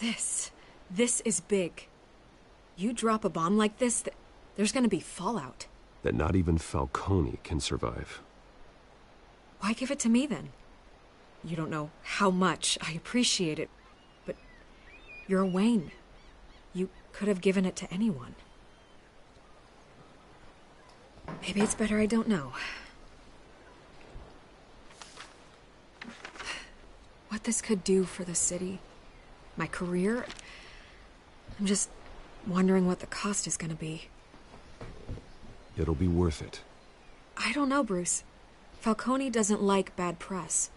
This is big. You drop a bomb like this, there's gonna be fallout. That not even Falcone can survive. Why give it to me then? You don't know how much I appreciate it, but you're Wayne. You could have given it to anyone. Maybe it's better I don't know. What this could do for the city, my career, I'm just wondering what the cost is gonna be. It'll be worth it. I don't know, Bruce. Falcone doesn't like bad press.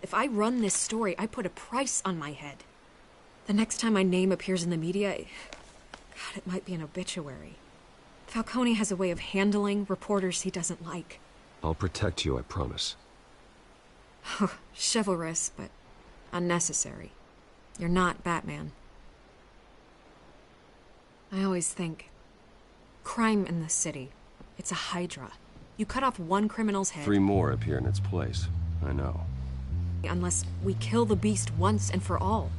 If I run this story, I put a price on my head. The next time my name appears in the media, God, it might be an obituary. Falcone has a way of handling reporters he doesn't like. I'll protect you, I promise. Chivalrous, but unnecessary. You're not Batman. I always think, crime in the city, it's a hydra. You cut off one criminal's head... 3 more appear in its place. I know. Unless we kill the beast once and for all.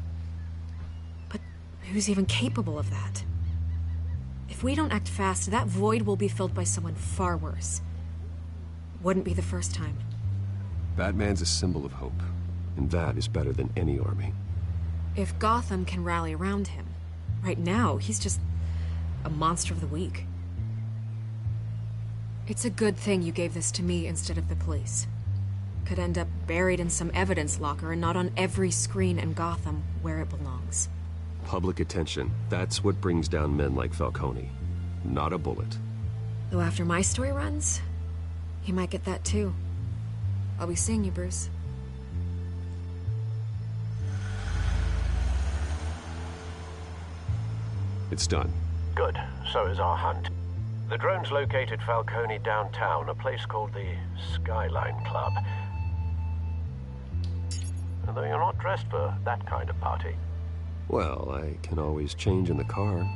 But who's even capable of that? If we don't act fast, that void will be filled by someone far worse. Wouldn't be the first time. Batman's a symbol of hope, and that is better than any army. If Gotham can rally around him, right now he's just a monster of the week. It's a good thing you gave this to me instead of the police. Could end up buried in some evidence locker and not on every screen in Gotham where it belongs. Public attention, that's what brings down men like Falcone. Not a bullet. Though after my story runs, he might get that too. I'll be seeing you, Bruce. It's done. Good. So is our hunt. The drones located Falcone downtown, a place called the Skyline Club. Although you're not dressed for that kind of party. Well, I can always change in the car.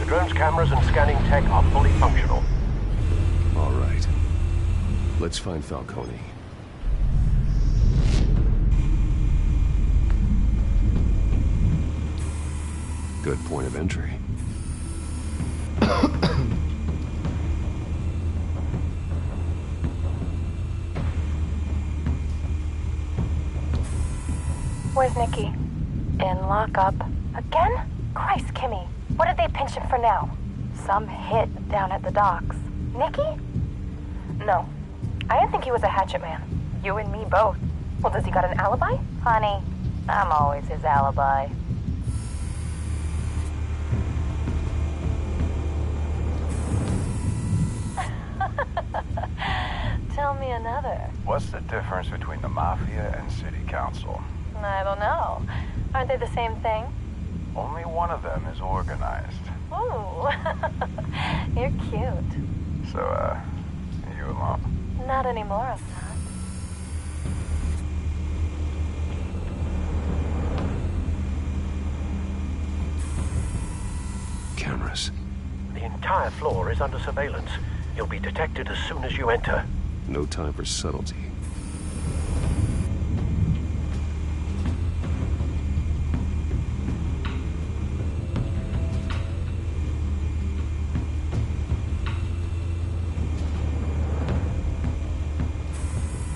Drone's cameras and scanning tech are fully functional. All right. Let's find Falcone. Good point of entry. Where's Nicky? In lockup. Again? Christ, Kimmy. What did they pinch him for now? Some hit down at the docks. Nicky? No. I didn't think he was a hatchet man. You and me both. Well, does he got an alibi? Honey, I'm always his alibi. Tell me another. What's the difference between the Mafia and City Council? I don't know. Aren't they the same thing? Only one of them is organized. Ooh. You're cute. So, you alone? Not anymore, I'm not. Cameras. The entire floor is under surveillance. You'll be detected as soon as you enter. No time for subtlety.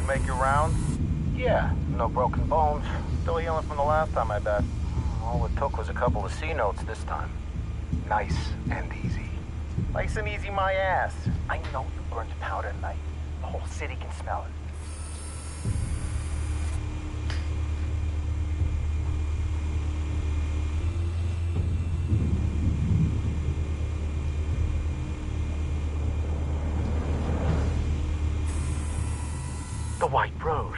Make your round? Yeah, no broken bones. Still healing from the last time, I bet. All it took was a couple of C notes this time. Nice and easy. Nice and easy, my ass. I know you burns powder at night. The whole city can smell it. The white rose.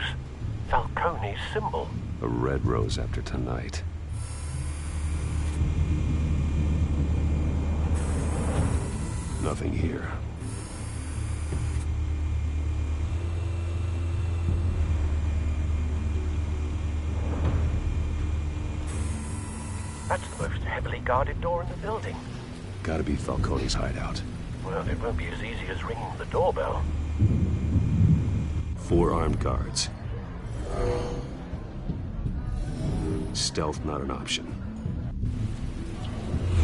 Falcone's symbol. A red rose after tonight. Nothing here. That's the most heavily guarded door in the building. Gotta be Falcone's hideout. Well, it won't be as easy as ringing the doorbell. 4 armed guards. Stealth not an option.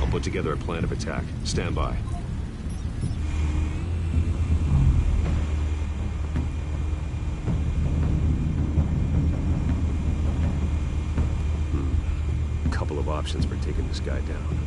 I'll put together a plan of attack. Stand by. Couple of options for taking this guy down.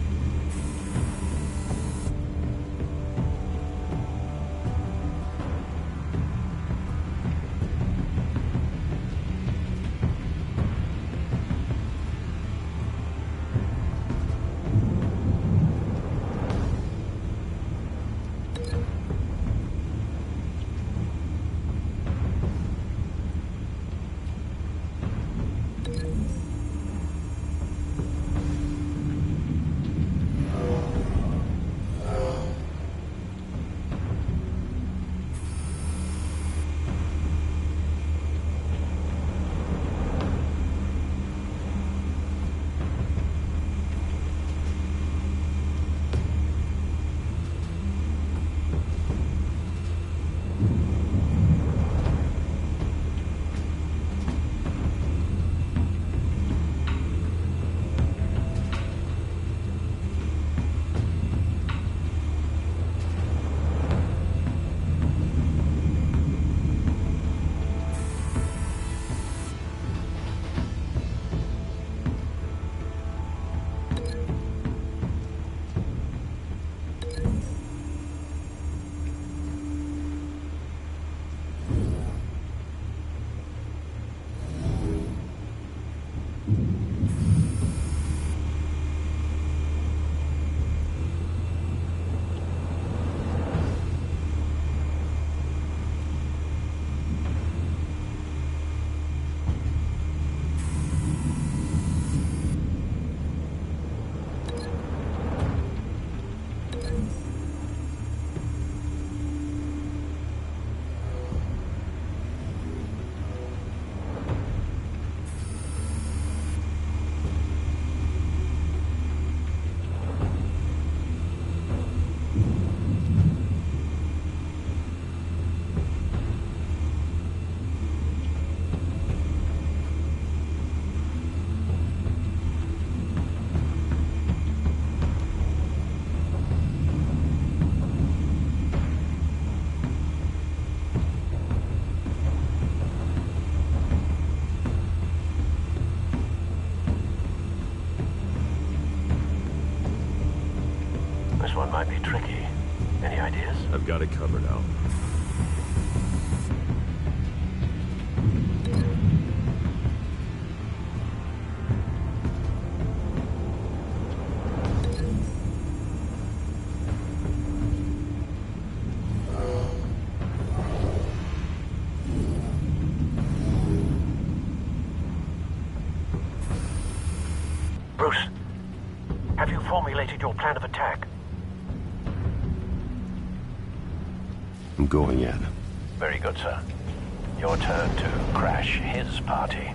This one might be tricky. Any ideas? I've got it covered, Al. Bruce, have you formulated your plan of attack? I'm going in. Very good, sir. Your turn to crash his party.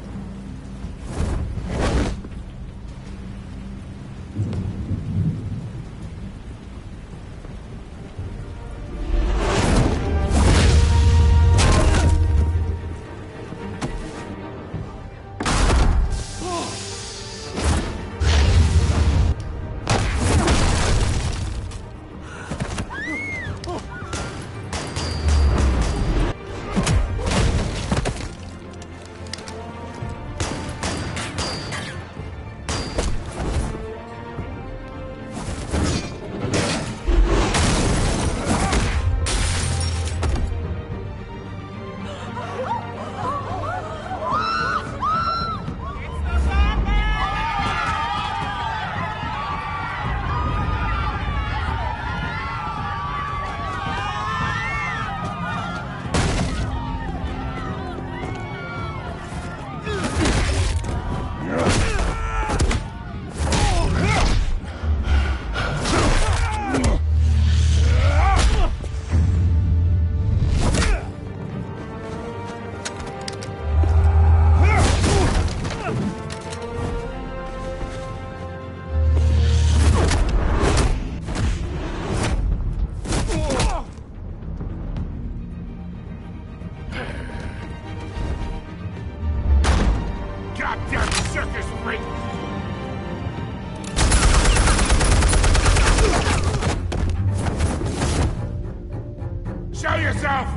Show yourself!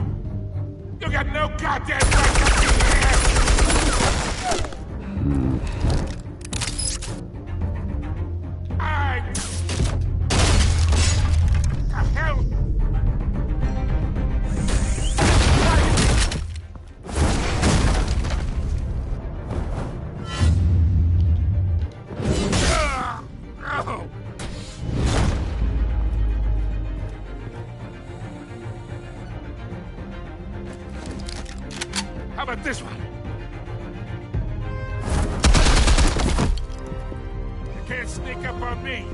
You got no goddamn right to be here! The hell? How about this one? You can't sneak up on me.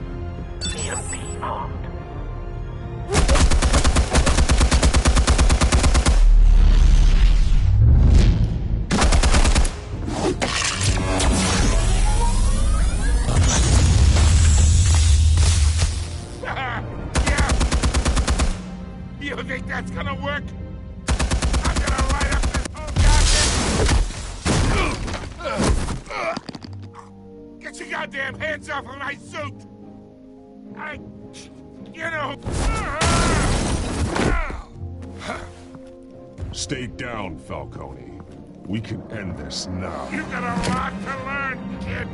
EMP armed. Yeah. You think that's gonna work? I'm gonna light up this whole goddamn... Get your goddamn hands off of my suit! You know... Stay down, Falcone. We can end this now. You got a lot to learn, kid.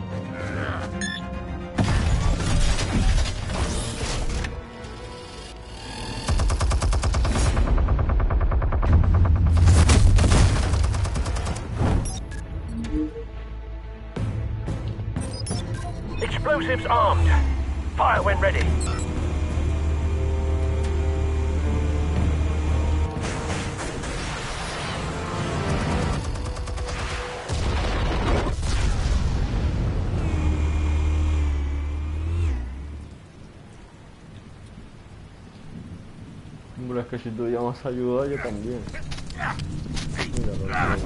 Explosives armed. Fire when ready. Hombre, es que si tú llamas ayuda, yo también. Míralo,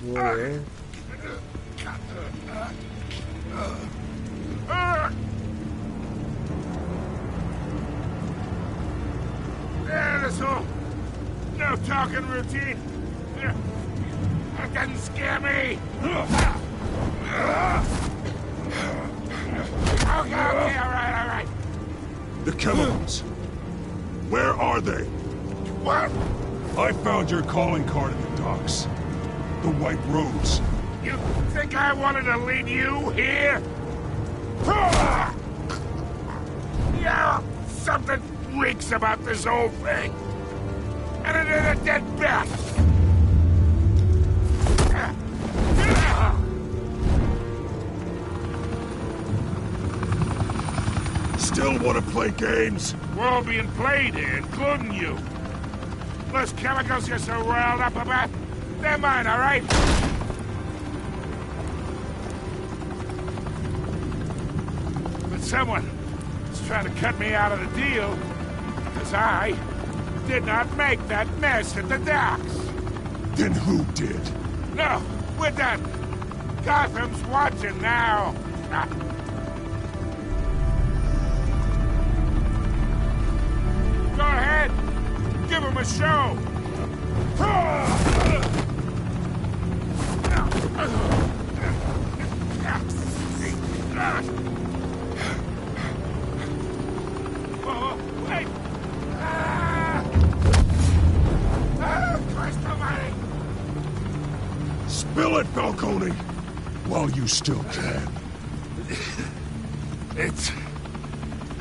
Joder. Yeah, this whole no talking routine. That doesn't scare me. Okay, all right. The chemicals. Where are they? What? I found your calling card at the docks. The White Rose. You think I wanted to lead you here? Yeah, something reeks about this whole thing. And it is a dead bat. Still want to play games? We're all being played here, including you. Those chemicals you're so riled up about, they're mine, all right? But someone is trying to cut me out of the deal, because I did not make that mess at the docks. Then who did? No, we're done. Gotham's watching now. Go ahead. Give him a show. Oh, wait. Christ almighty. Spill it, Falcone, while you still can. It's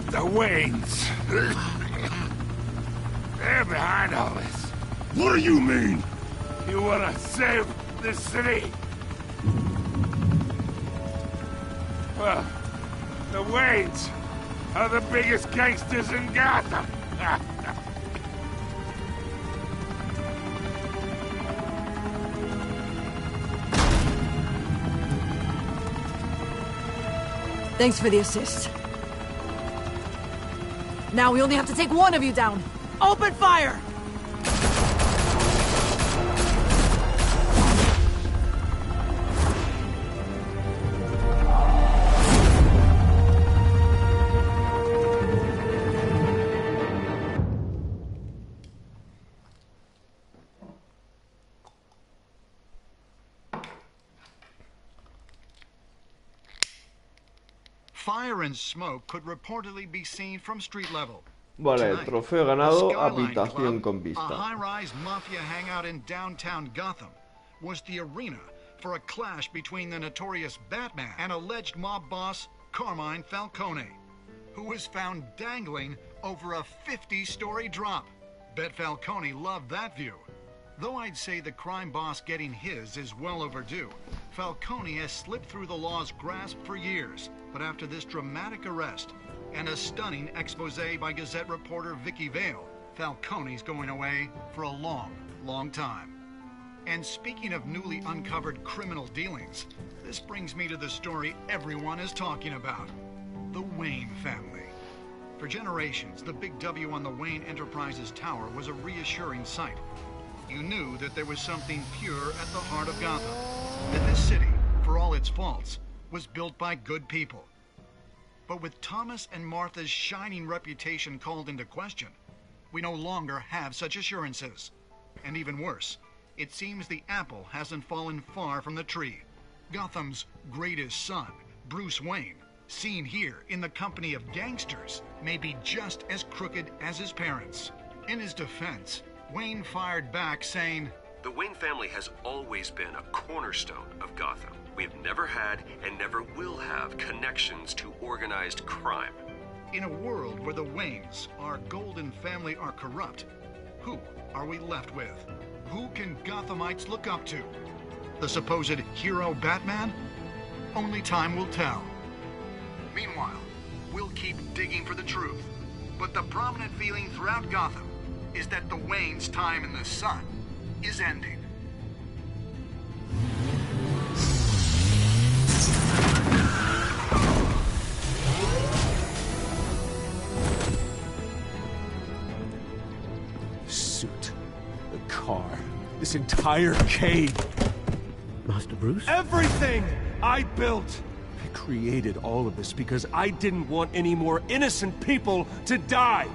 the Waynes. They're behind all this. What do you mean? You wanna save this city? Well, the Waynes are the biggest gangsters in Gotham. Thanks for the assist. Now we only have to take one of you down. Open fire! Fire and smoke could reportedly be seen from street level. Vale, trofeo ganado, Skyline habitación Club, con a vista. high-rise mafia hangout in downtown Gotham, was the arena for a clash between the notorious Batman and alleged mob boss Carmine Falcone, who was found dangling over a 50-story drop. Bet Falcone loved that view. Though I'd say the crime boss getting his is well overdue, Falcone has slipped through the law's grasp for years. But after this dramatic arrest and a stunning expose by Gazette reporter Vicky Vale, Falcone's going away for a long, long time. And speaking of newly uncovered criminal dealings, this brings me to the story everyone is talking about: the Wayne family. For generations, the big W on the Wayne Enterprises Tower was a reassuring sight. You knew that there was something pure at the heart of Gotham, that this city, for all its faults, was built by good people. But with Thomas and Martha's shining reputation called into question, we no longer have such assurances. And even worse, it seems the apple hasn't fallen far from the tree. Gotham's greatest son, Bruce Wayne, seen here in the company of gangsters, may be just as crooked as his parents. In his defense, Wayne fired back saying, "The Wayne family has always been a cornerstone of Gotham. We have never had and never will have connections to organized crime." In a world where the Waynes, our golden family, are corrupt, who are we left with? Who can Gothamites look up to? The supposed hero Batman? Only time will tell. Meanwhile, we'll keep digging for the truth. But the prominent feeling throughout Gotham is that the Waynes' time in the sun is ending. The suit, the car, this entire cave. Master Bruce? Everything I built! I created all of this because I didn't want any more innocent people to die!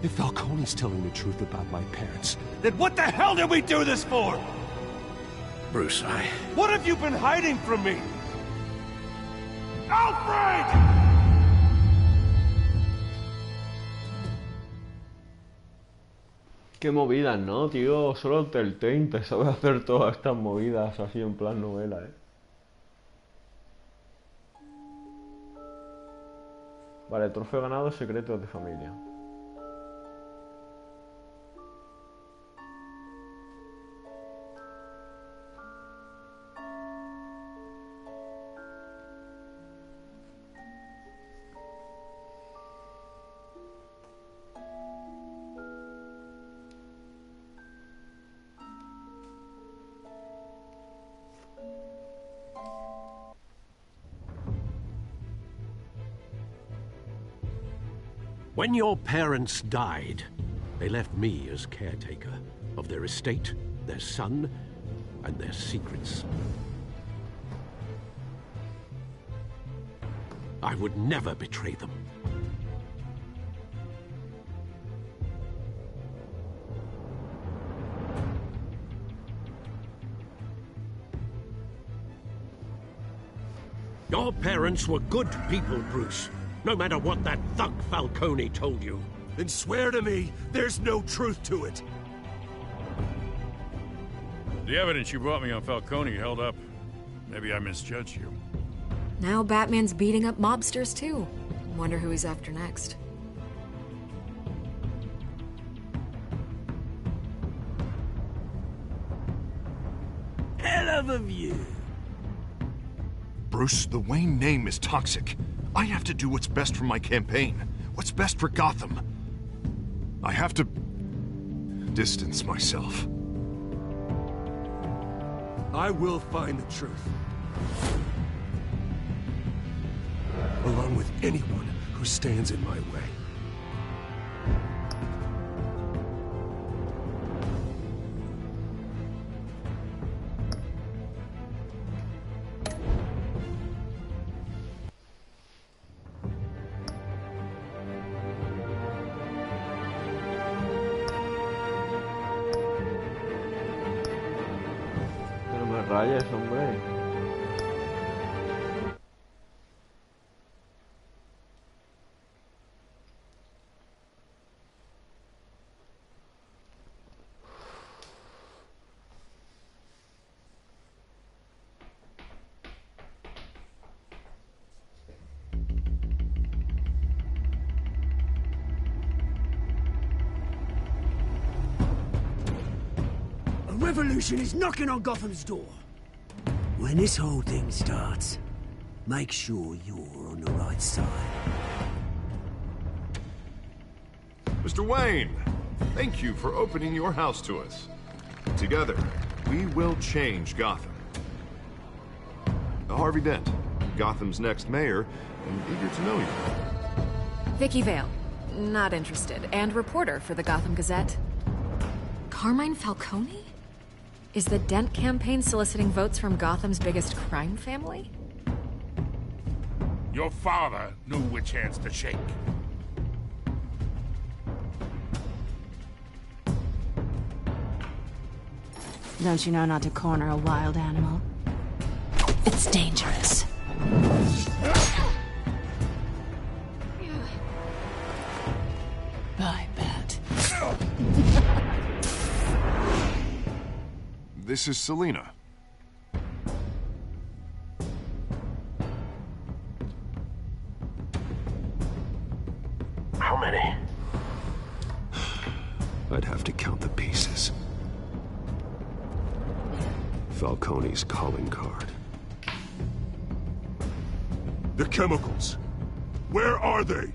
If Falcone's telling the truth about my parents, then what the hell did we do this for? Bruce, What have you been hiding from me? Alfred! Qué movidas, ¿no, tío? Solo Telltale te sabe hacer todas estas movidas así en plan novela, ¿eh? Vale, trofeo ganado, secretos de familia. When your parents died, they left me as caretaker of their estate, their son, and their secrets. I would never betray them. Your parents were good people, Bruce. No matter what that thug Falcone told you. Then swear to me there's no truth to it. The evidence you brought me on Falcone held up. Maybe I misjudged you. Now Batman's beating up mobsters too. Wonder who he's after next. Hell of a view. Bruce, the Wayne name is toxic. I have to do what's best for my campaign. What's best for Gotham. I have to distance myself. I will find the truth. Along with anyone who stands in my way. No me rayes, hombre. revolution is knocking on Gotham's door. When this whole thing starts, make sure you're on the right side. Mr. Wayne, thank you for opening your house to us. Together, we will change Gotham. Harvey Dent, Gotham's next mayor, and eager to know you. Vicky Vale, not interested, and reporter for the Gotham Gazette. Carmine Falcone? Is the Dent campaign soliciting votes from Gotham's biggest crime family? Your father knew which hands to shake. Don't you know not to corner a wild animal? It's dangerous. Bye, Bat. This is Selina. How many? I'd have to count the pieces. Falcone's calling card. The chemicals. Where are they?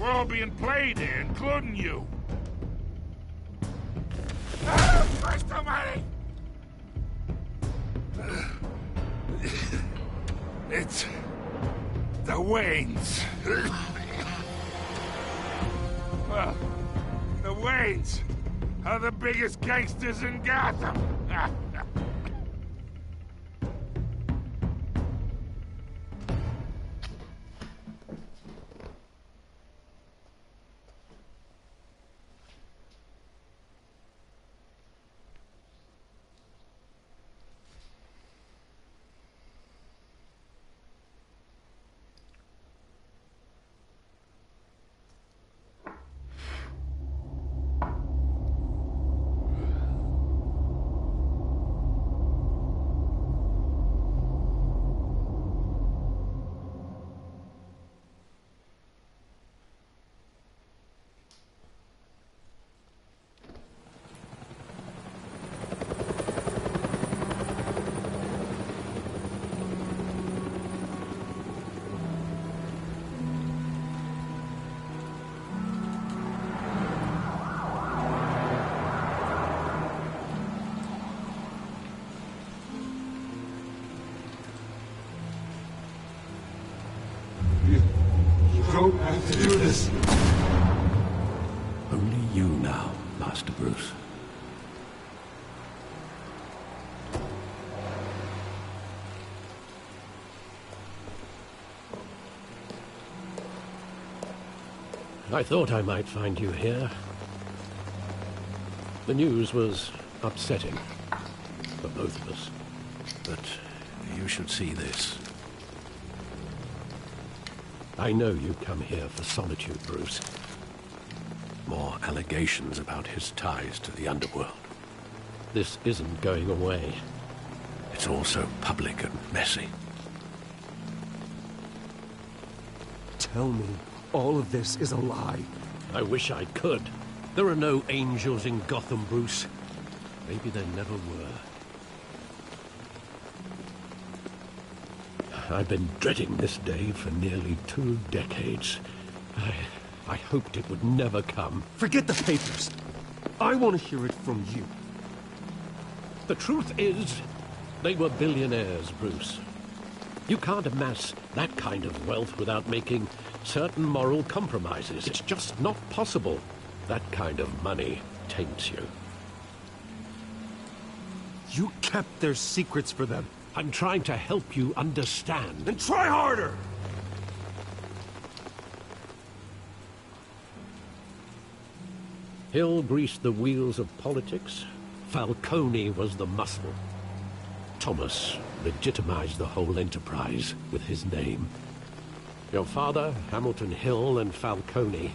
We're all being played here, including you. Christ almighty! It's the Waynes. Well, the Waynes are the biggest gangsters in Gotham. Don't have to do this. Only you now, Master Bruce. I thought I might find you here. The news was upsetting for both of us. But you should see this. I know you come here for solitude, Bruce. More allegations about his ties to the underworld. This isn't going away. It's also public and messy. Tell me all of this is a lie. I wish I could. There are no angels in Gotham, Bruce. Maybe there never were. I've been dreading this day for nearly 2 decades. I hoped it would never come. Forget the papers. I want to hear it from you. The truth is, they were billionaires, Bruce. You can't amass that kind of wealth without making certain moral compromises. It's just not possible. That kind of money taints you. You kept their secrets for them. I'm trying to help you understand. Then try harder! Hill greased the wheels of politics. Falcone was the muscle. Thomas legitimized the whole enterprise with his name. Your father, Hamilton Hill, and Falcone,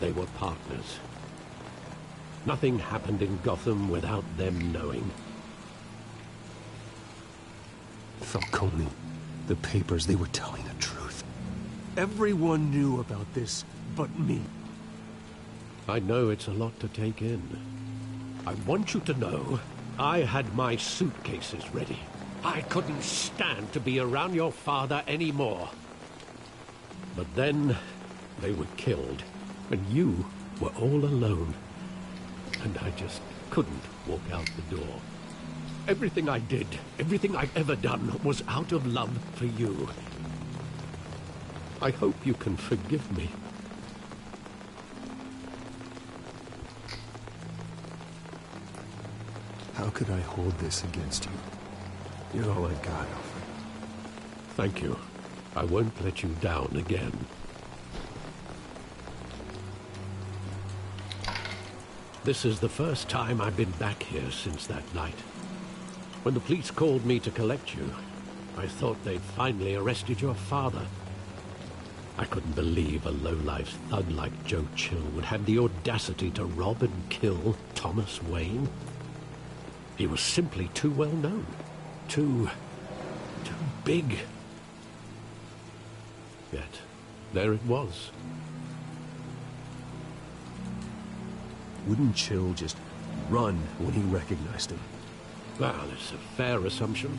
they were partners. Nothing happened in Gotham without them knowing. Falcone, the papers, they were telling the truth. Everyone knew about this but me. I know it's a lot to take in. I want you to know I had my suitcases ready. I couldn't stand to be around your father anymore. But then they were killed, and you were all alone. And I just couldn't walk out the door. Everything I did, everything I've ever done, was out of love for you. I hope you can forgive me. How could I hold this against you? You're all I got, Alfred. Thank you. I won't let you down again. This is the first time I've been back here since that night. When the police called me to collect you, I thought they'd finally arrested your father. I couldn't believe a low-life thug like Joe Chill would have the audacity to rob and kill Thomas Wayne. He was simply too well known. Too big. Yet, there it was. Wouldn't Chill just run when he recognized him? Well, it's a fair assumption.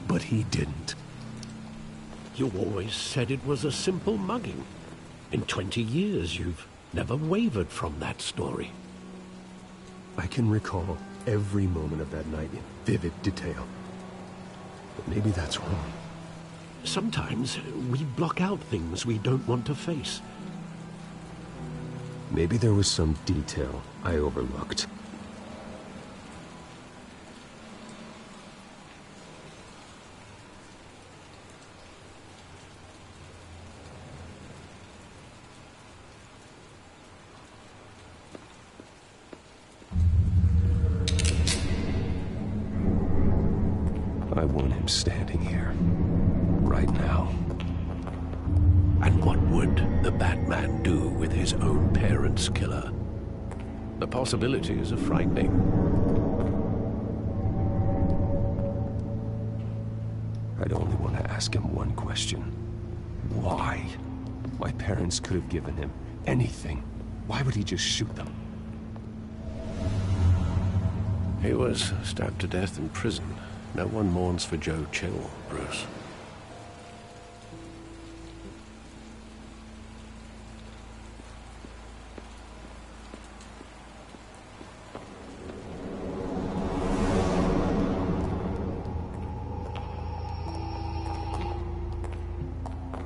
But he didn't. You always said it was a simple mugging. In 20 years, you've never wavered from that story. I can recall every moment of that night in vivid detail. But maybe that's wrong. Sometimes we block out things we don't want to face. Maybe there was some detail I overlooked. I want him standing here, right now. And what would the Batman do with his own parents' killer? The possibilities are frightening. I'd only want to ask him one question. Why? My parents could have given him anything. Why would he just shoot them? He was stabbed to death in prison. No one mourns for Joe Chill, Bruce.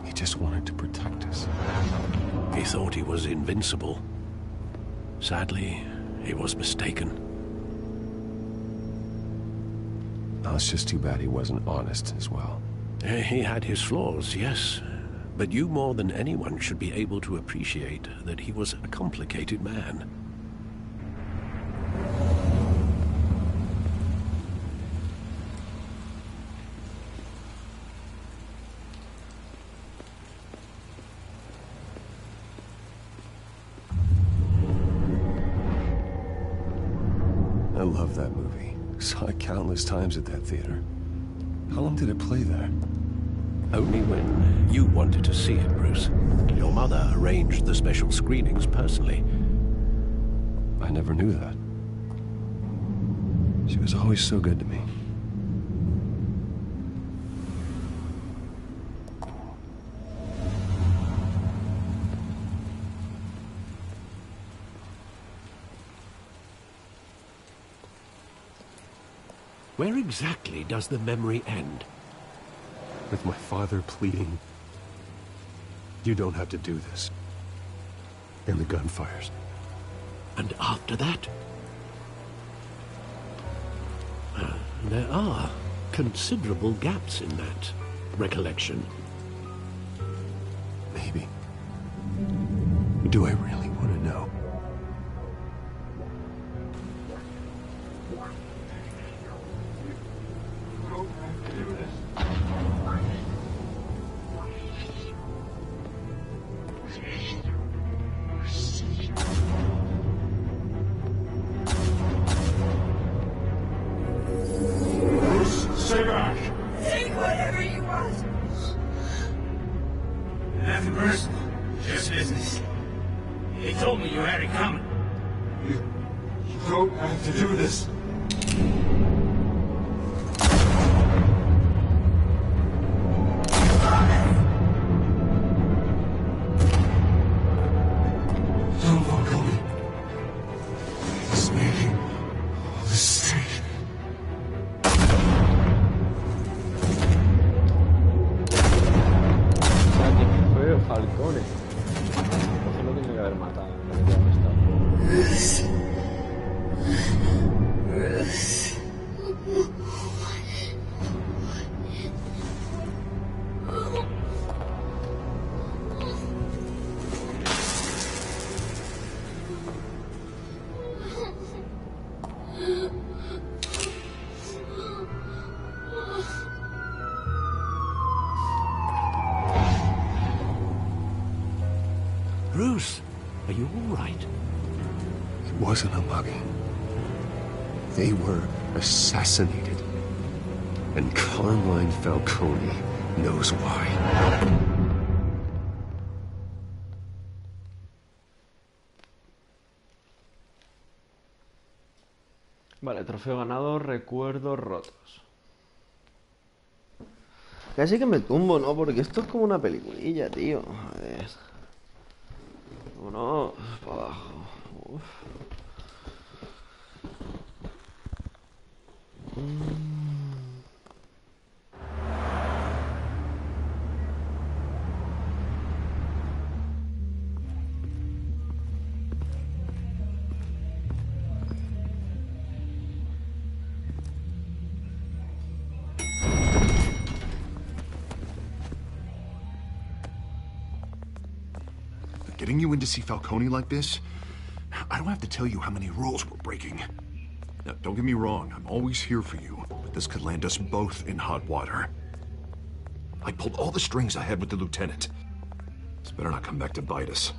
He just wanted to protect us. He thought he was invincible. Sadly, he was mistaken. Oh, it's just too bad he wasn't honest as well. He had his flaws, yes. But you more than anyone should be able to appreciate that he was a complicated man. I love that movie. Saw it countless times at that theater. How long did it play there? Only when you wanted to see it, Bruce. Your mother arranged the special screenings personally. I never knew that. She was always so good to me. Where exactly does the memory end? With my father pleading, "You don't have to do this." And the gunfires. And after that? There are considerable gaps in that recollection. Maybe. Do I really want to know? Stay back! Take whatever you want! Nothing personal, just business. They told me you had it coming. You don't have to do this. Falcone. Entonces lo tiene que haber matado. ¿Dónde está? Bruce, are you all right? It wasn't a mugging. They were assassinated. And Carmine Falcone knows why. Vale, trofeo ganado, recuerdos rotos. Casi que me tumbo, ¿no? Porque esto es como una peliculilla, tío. A ver. Vámonos para abajo. Uf. Getting you in to see Falcone like this? I don't have to tell you how many rules we're breaking. Now, don't get me wrong, I'm always here for you, but this could land us both in hot water. I pulled all the strings I had with the lieutenant. This better not come back to bite us.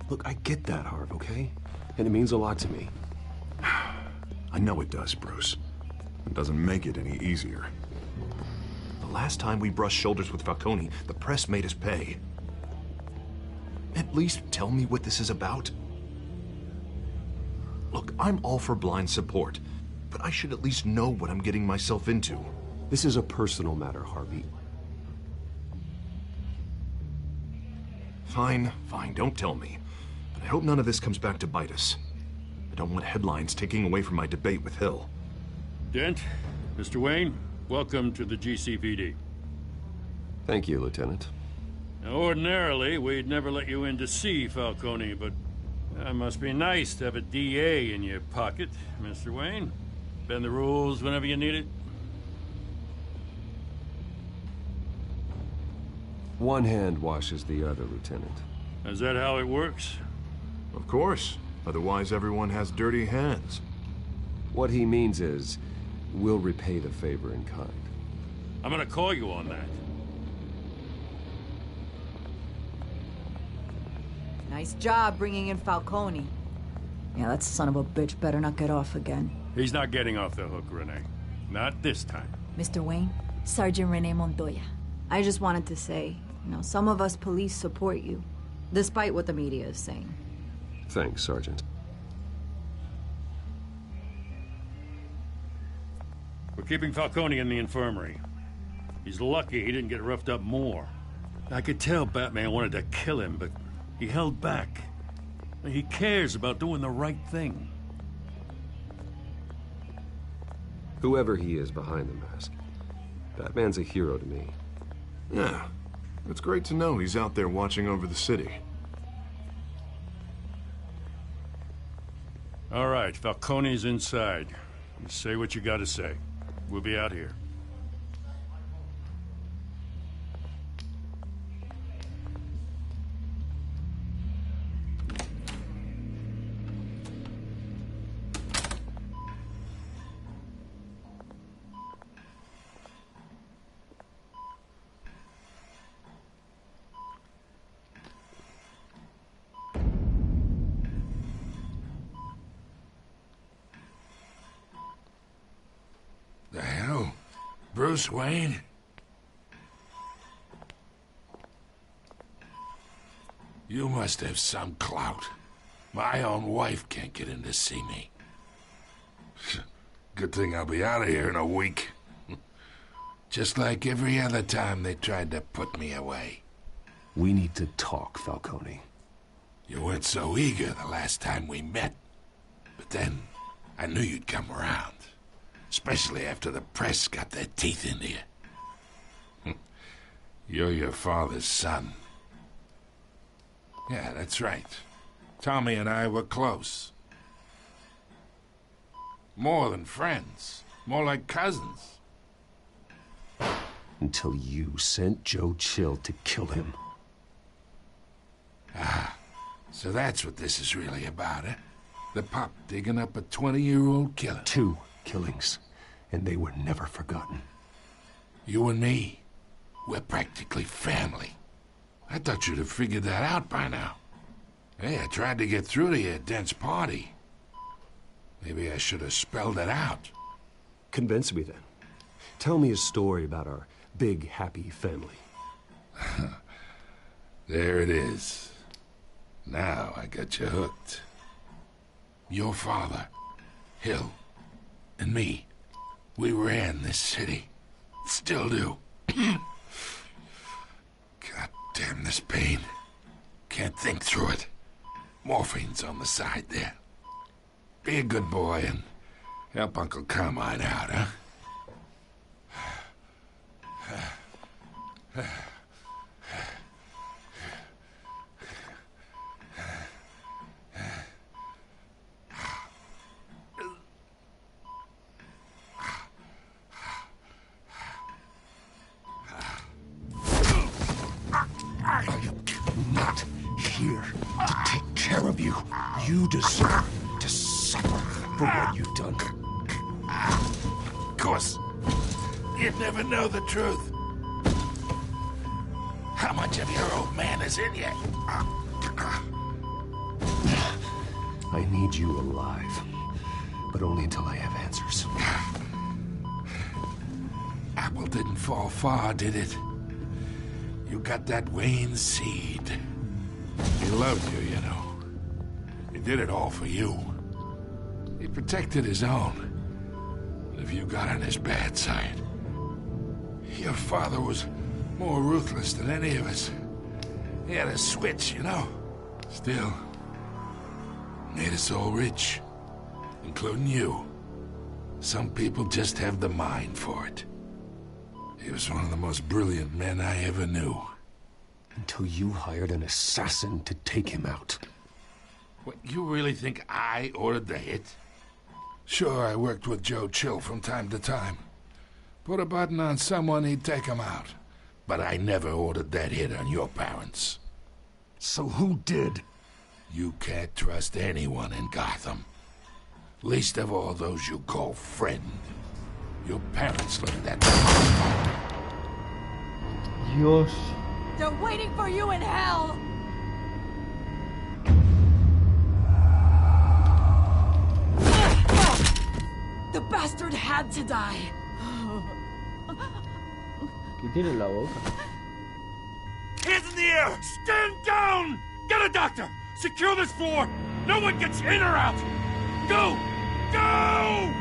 Look, I get that, Harv, okay? And it means a lot to me. I know it does, Bruce. It doesn't make it any easier. The last time we brushed shoulders with Falcone, the press made us pay. At least tell me what this is about. Look, I'm all for blind support, but I should at least know what I'm getting myself into. This is a personal matter, Harvey. Fine, don't tell me. But I hope none of this comes back to bite us. I don't want headlines taking away from my debate with Hill. Dent, Mr. Wayne, welcome to the GCPD. Thank you, Lieutenant. Now, ordinarily, we'd never let you in to see Falcone, but it must be nice to have a DA in your pocket, Mr. Wayne. Bend the rules whenever you need it. One hand washes the other, Lieutenant. Is that how it works? Of course. Otherwise, everyone has dirty hands. What he means is, we'll repay the favor in kind. I'm gonna call you on that. Nice job bringing in Falcone. Yeah, that son of a bitch better not get off again. He's not getting off the hook, Renee. Not this time. Mr. Wayne, Sergeant Renee Montoya. I just wanted to say, some of us police support you, despite what the media is saying. Thanks, Sergeant. We're keeping Falcone in the infirmary. He's lucky he didn't get roughed up more. I could tell Batman wanted to kill him, but he held back. He cares about doing the right thing. Whoever he is behind the mask, Batman's a hero to me. Yeah, it's great to know he's out there watching over the city. All right, Falcone's inside. You say what you gotta say. We'll be out here. The hell? Bruce Wayne? You must have some clout. My own wife can't get in to see me. Good thing I'll be out of here in a week. Just like every other time they tried to put me away. We need to talk, Falcone. You weren't so eager the last time we met. But then, I knew you'd come around. Especially after the press got their teeth into you. You're your father's son. Yeah, that's right. Tommy and I were close. More than friends. More like cousins. Until you sent Joe Chill to kill him. Ah, so that's what this is really about, eh? The pup digging up a 20-year-old killer. 2 killings, and they were never forgotten. You and me, we're practically family. I thought you'd have figured that out by now. Hey, I tried to get through to you at Dent's party. Maybe I should have spelled it out. Convince me then. Tell me a story about our big, happy family. There it is. Now I got you hooked. Your father, Hill, and me, we ran this city. Still do. God damn this pain. Can't think through it. Morphine's on the side there. Be a good boy and help Uncle Carmine out, huh? Not here to take care of you. You deserve to suffer for what you've done. Of course, you'd never know the truth. How much of your old man is in you? I need you alive, but only until I have answers. Apple didn't fall far, did it? You got that Wayne seed. He loved you, you know. He did it all for you. He protected his own. But if you got on his bad side, your father was more ruthless than any of us. He had a switch, you know. Still, made us all rich, including you. Some people just have the mind for it. He was one of the most brilliant men I ever knew. Until you hired an assassin to take him out. What, you really think I ordered the hit? Sure, I worked with Joe Chill from time to time. Put a button on someone, he'd take him out. But I never ordered that hit on your parents. So who did? You can't trust anyone in Gotham. Least of all those you call friend. Your parents let that... Dios. They're waiting for you in hell! The bastard had to die. ¿Qué tiene en la boca? Hands in the air! Stand down! Get a doctor! Secure this floor! No one gets in or out! Go! Go!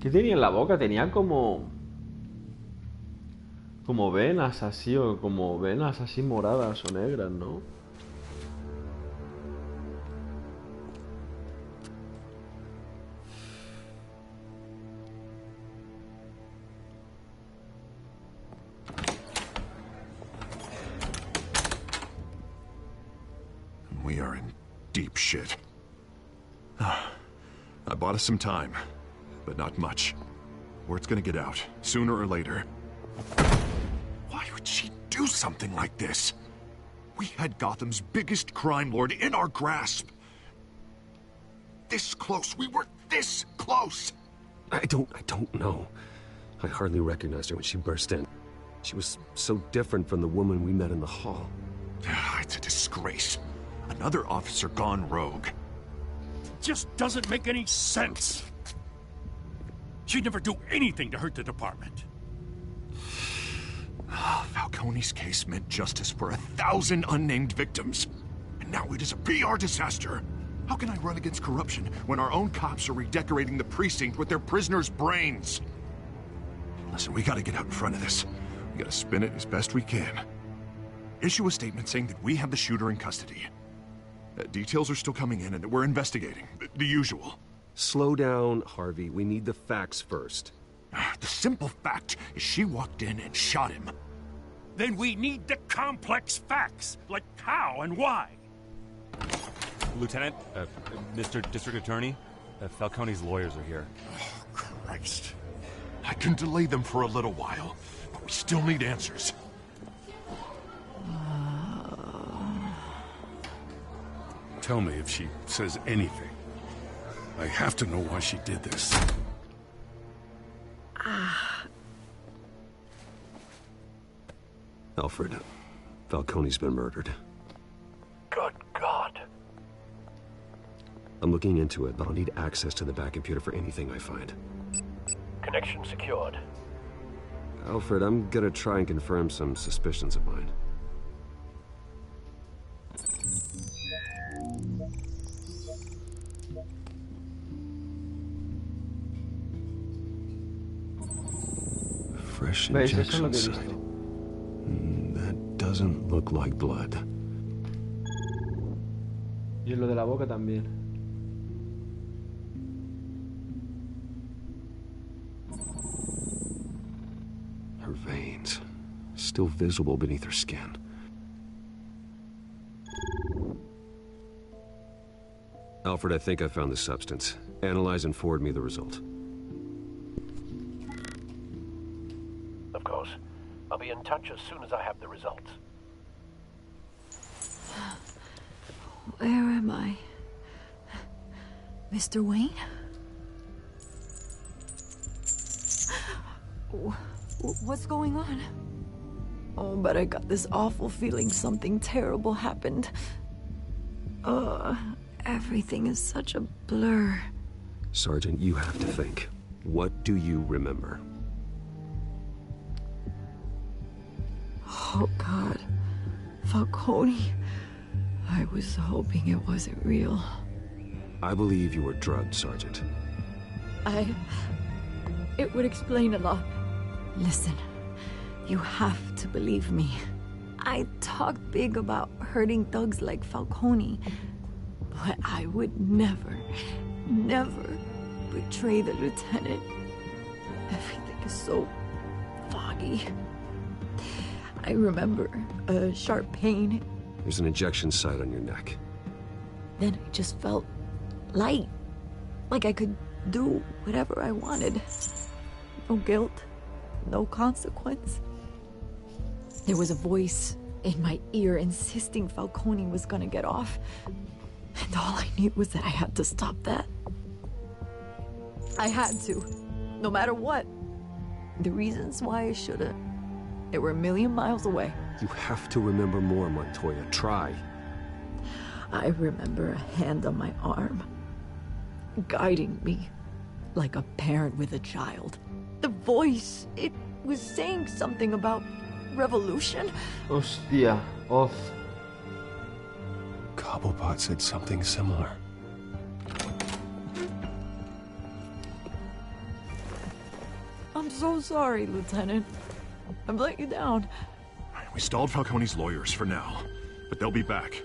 ¿Qué tenía en la boca? Tenía como venas así, o como venas así moradas o negras, ¿no? We are in deep shit. I bought us some time, but not much. Word's gonna get out, sooner or later. Why would she do something like this? We had Gotham's biggest crime lord in our grasp. This close. We were this close. I don't know. I hardly recognized her when she burst in. She was so different from the woman we met in the hall. It's a disgrace. Another officer gone rogue. Just doesn't make any sense. She'd never do anything to hurt the department. Falcone's case meant justice for 1,000 unnamed victims. And now it is a PR disaster. How can I run against corruption when our own cops are redecorating the precinct with their prisoners' brains? Listen, we gotta get out in front of this. We gotta spin it as best we can. Issue a statement saying that we have the shooter in custody. Details are still coming in and that we're investigating. The usual. Slow down, Harvey. We need the facts first. The simple fact is she walked in and shot him. Then we need the complex facts, like how and why. Lieutenant, Mr. District Attorney, Falcone's lawyers are here. Oh, Christ. I can delay them for a little while, but we still need answers. Tell me if she says anything. I have to know why she did this. Alfred, Falcone's been murdered. Good God. I'm looking into it, but I'll need access to the back computer for anything I find. Connection secured. Alfred, I'm gonna try and confirm some suspicions of mine. Fresh injection site. That doesn't look like blood. Y lo de la boca también. Her veins, still visible beneath her skin. Alfred, I think I found the substance. Analyze and forward me the result. Of course. I'll be in touch as soon as I have the results. Where am I? Mr. Wayne? What's going on? Oh, but I got this awful feeling something terrible happened. Everything is such a blur. Sergeant, you have to think. What do you remember? Oh, God. Falcone. I was hoping it wasn't real. I believe you were drugged, Sergeant. It would explain a lot. Listen, you have to believe me. I talked big about hurting thugs like Falcone, but I would never betray the lieutenant. Everything is so foggy. I remember a sharp pain. There's an injection site on your neck. Then I just felt light. Like I could do whatever I wanted. No guilt, no consequence. There was a voice in my ear insisting Falcone was gonna get off. And all I knew was that I had to stop that. I had to, no matter what. The reasons why I should've, they were a million miles away. You have to remember more, Montoya. Try. I remember a hand on my arm, guiding me like a parent with a child. The voice, it was saying something about revolution. Hostia, off. Cobblepot said something similar. I'm so sorry, Lieutenant. I've let you down. We stalled Falcone's lawyers for now, but they'll be back.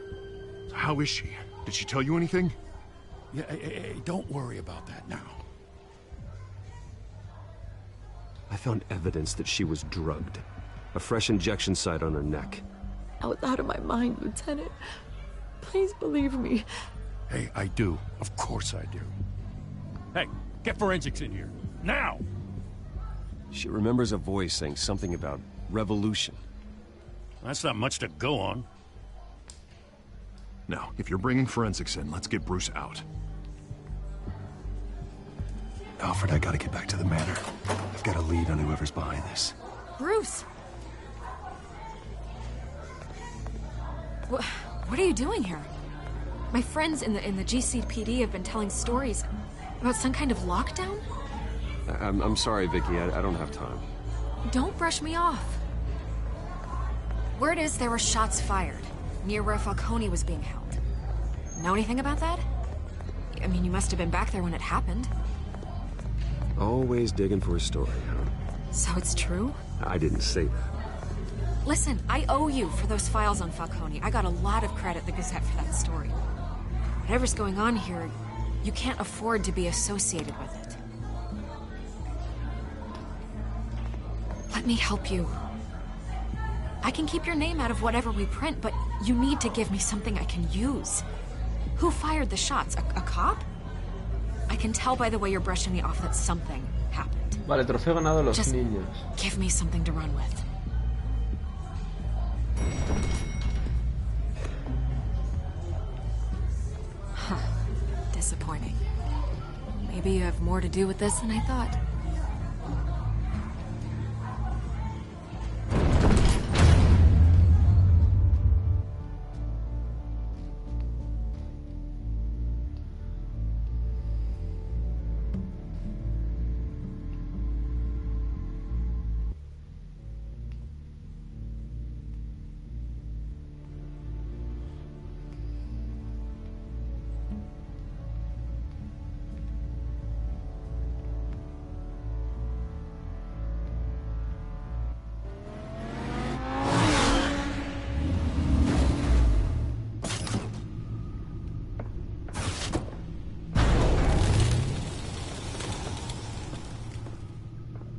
How is she? Did she tell you anything? Yeah, hey, don't worry about that now. I found evidence that she was drugged. A fresh injection site on her neck. I was out of my mind, Lieutenant. Please believe me. Hey, I do. Of course I do. Hey, get forensics in here. Now! She remembers a voice saying something about revolution. That's not much to go on. Now, if you're bringing forensics in, let's get Bruce out. Alfred, I gotta get back to the manor. I've got a lead on whoever's behind this. Bruce! What are you doing here? My friends in the GCPD have been telling stories about some kind of lockdown? I'm sorry, Vicky. I don't have time. Don't brush me off. Word is there were shots fired near where Falcone was being held. Know anything about that? I mean, you must have been back there when it happened. Always digging for a story, huh? So it's true? I didn't say that. Listen, I owe you for those files on Falcone. I got a lot of credit at the Gazette for that story. Whatever's going on here, You can't afford to be associated with it. Let me help you. I can keep your name out of whatever we print, but you need to give me something I can use. Who fired the shots? A cop? I can tell by the way you're brushing me off that something happened. Vale, trofeo ganado a los Just niños. give me something to run with. Huh. Disappointing. Maybe you have more to do with this than I thought.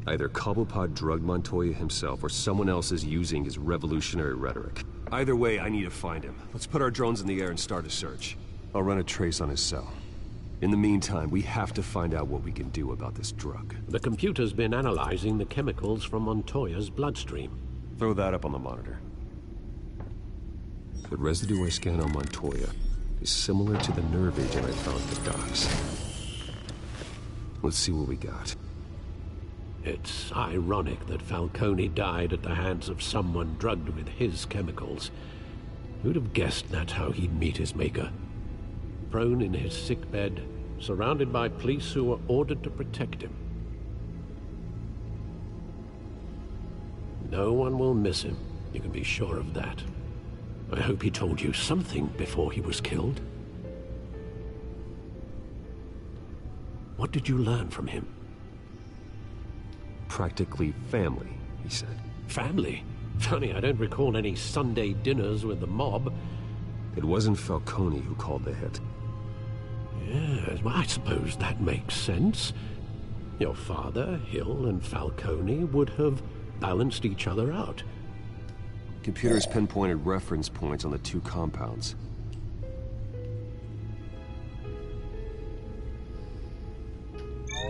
Either Cobblepot drugged Montoya himself, or someone else is using his revolutionary rhetoric. Either way, I need to find him. Let's put our drones in the air and start a search. I'll run a trace on his cell. In the meantime, we have to find out what we can do about this drug. The computer's been analyzing the chemicals from Montoya's bloodstream. Throw that up on the monitor. The residue I scan on Montoya is similar to the nerve agent I found at the docks. Let's see what we got. It's ironic that Falcone died at the hands of someone drugged with his chemicals. Who'd have guessed that's how he'd meet his maker? Prone in his sickbed, surrounded by police who were ordered to protect him. No one will miss him, you can be sure of that. I hope he told you something before he was killed. What did you learn from him? Practically family, he said. Family? Funny, I don't recall any Sunday dinners with the mob. It wasn't Falcone who called the hit. Yes, well, I suppose that makes sense. Your father, Hill, and Falcone would have balanced each other out. Computers pinpointed reference points on the two compounds.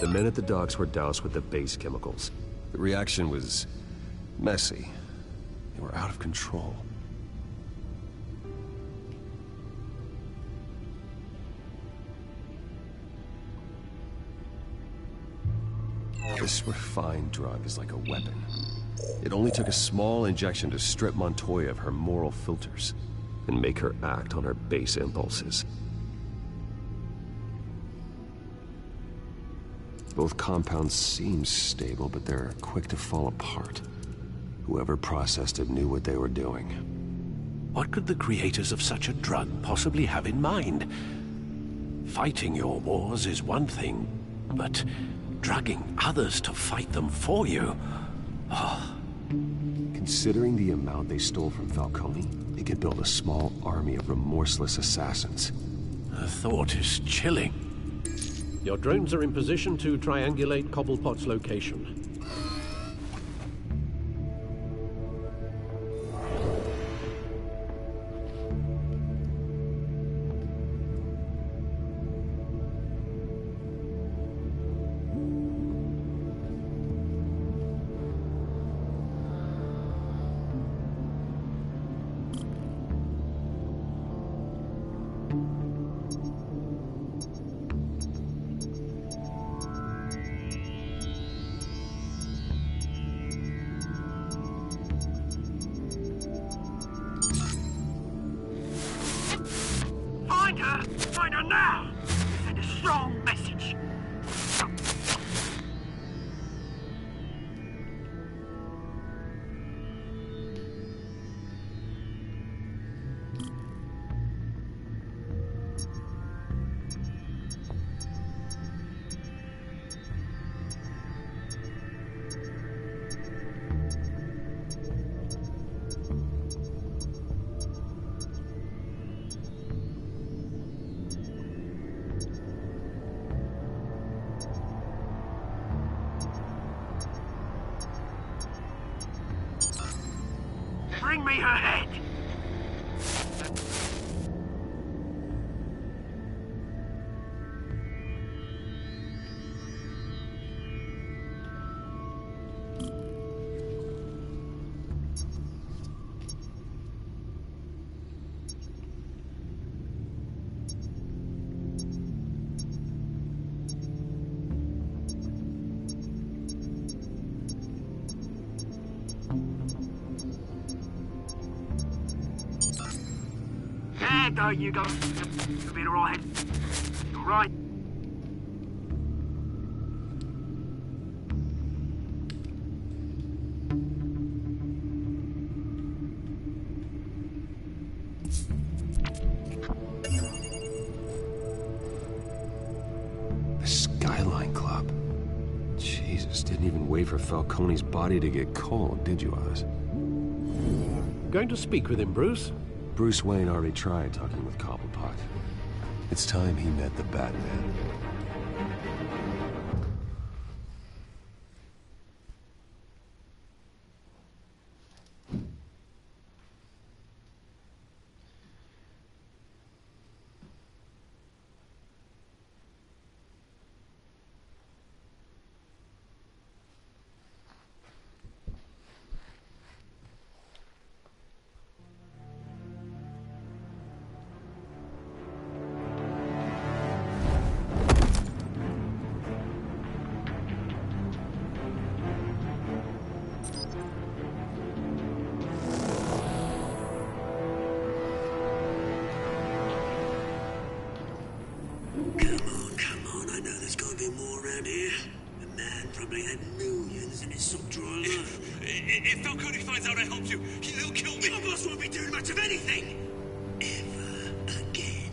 The men at the docks were doused with the base chemicals. The reaction was messy. They were out of control. This refined drug is like a weapon. It only took a small injection to strip Montoya of her moral filters and make her act on her base impulses. Both compounds seem stable, but they're quick to fall apart. Whoever processed it knew what they were doing. What could the creators of such a drug possibly have in mind? Fighting your wars is one thing, but drugging others to fight them for you? Oh. Considering the amount they stole from Falcone, they could build a small army of remorseless assassins. The thought is chilling. Your drones are in position to triangulate Cobblepot's location. Find her now! Send a strong message. Bring me her head. There you go. You'll be alright. You're right. The Skyline Club. Jesus, didn't even wait for Falcone's body to get cold, did you, Oz? Going to speak with him, Bruce? Bruce Wayne already tried talking with Cobblepot. It's time he met the Batman. If Falcone finds out I helped you, he'll kill me. Your boss won't be doing much of anything. Ever again.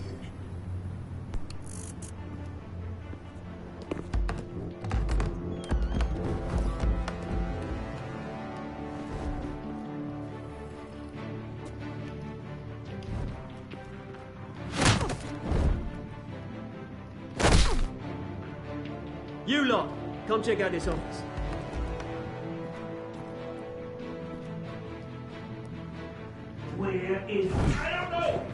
You lot, come check out this office. Where is... I don't know!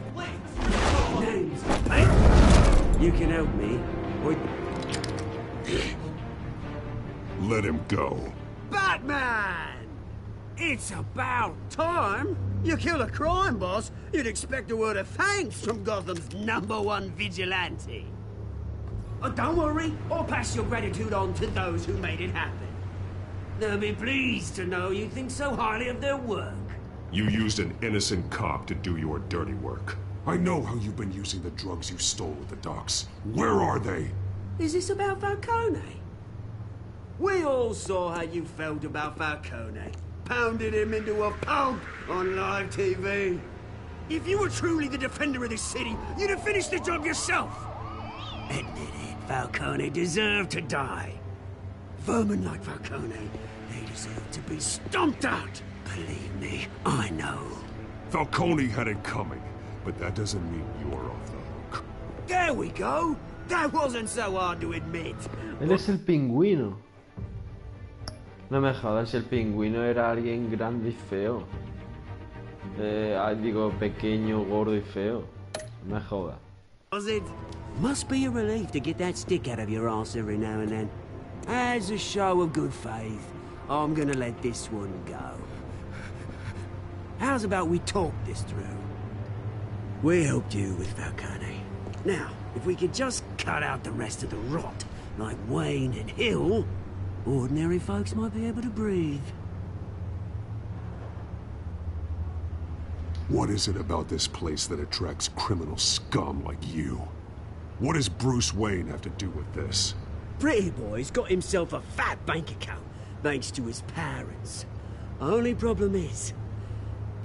Please! Names. You can help me, or... Let him go. Batman! It's about time. You kill a crime boss, you'd expect a word of thanks from Gotham's #1 vigilante. Oh, don't worry, I'll pass your gratitude on to those who made it happen. They'll be pleased to know you think so highly of their work. You used an innocent cop to do your dirty work. I know how you've been using the drugs you stole at the docks. Where are they? Is this about Falcone? We all saw how you felt about Falcone. Pounded him into a pulp on live TV. If you were truly the defender of this city, you'd have finished the job yourself. Admit it, Falcone deserved to die. Vermin like Falcone, they deserve to be stomped out. Believe me, I know. Falcone had it coming, but that doesn't mean you're off the hook. There we go. That wasn't so hard to admit. Él es el pingüino. No me jodas, el pingüino era alguien grande y feo. Digo, pequeño, gordo y feo. No me jodas. Was it? Must be a relief to get that stick out of your ass every now and then. As a show of good faith, I'm gonna let this one go. How's about we talk this through? We helped you with Falcone. Now, if we could just cut out the rest of the rot, like Wayne and Hill, ordinary folks might be able to breathe. What is it about this place that attracts criminal scum like you? What does Bruce Wayne have to do with this? Pretty Boy's got himself a fat bank account, thanks to his parents. Only problem is,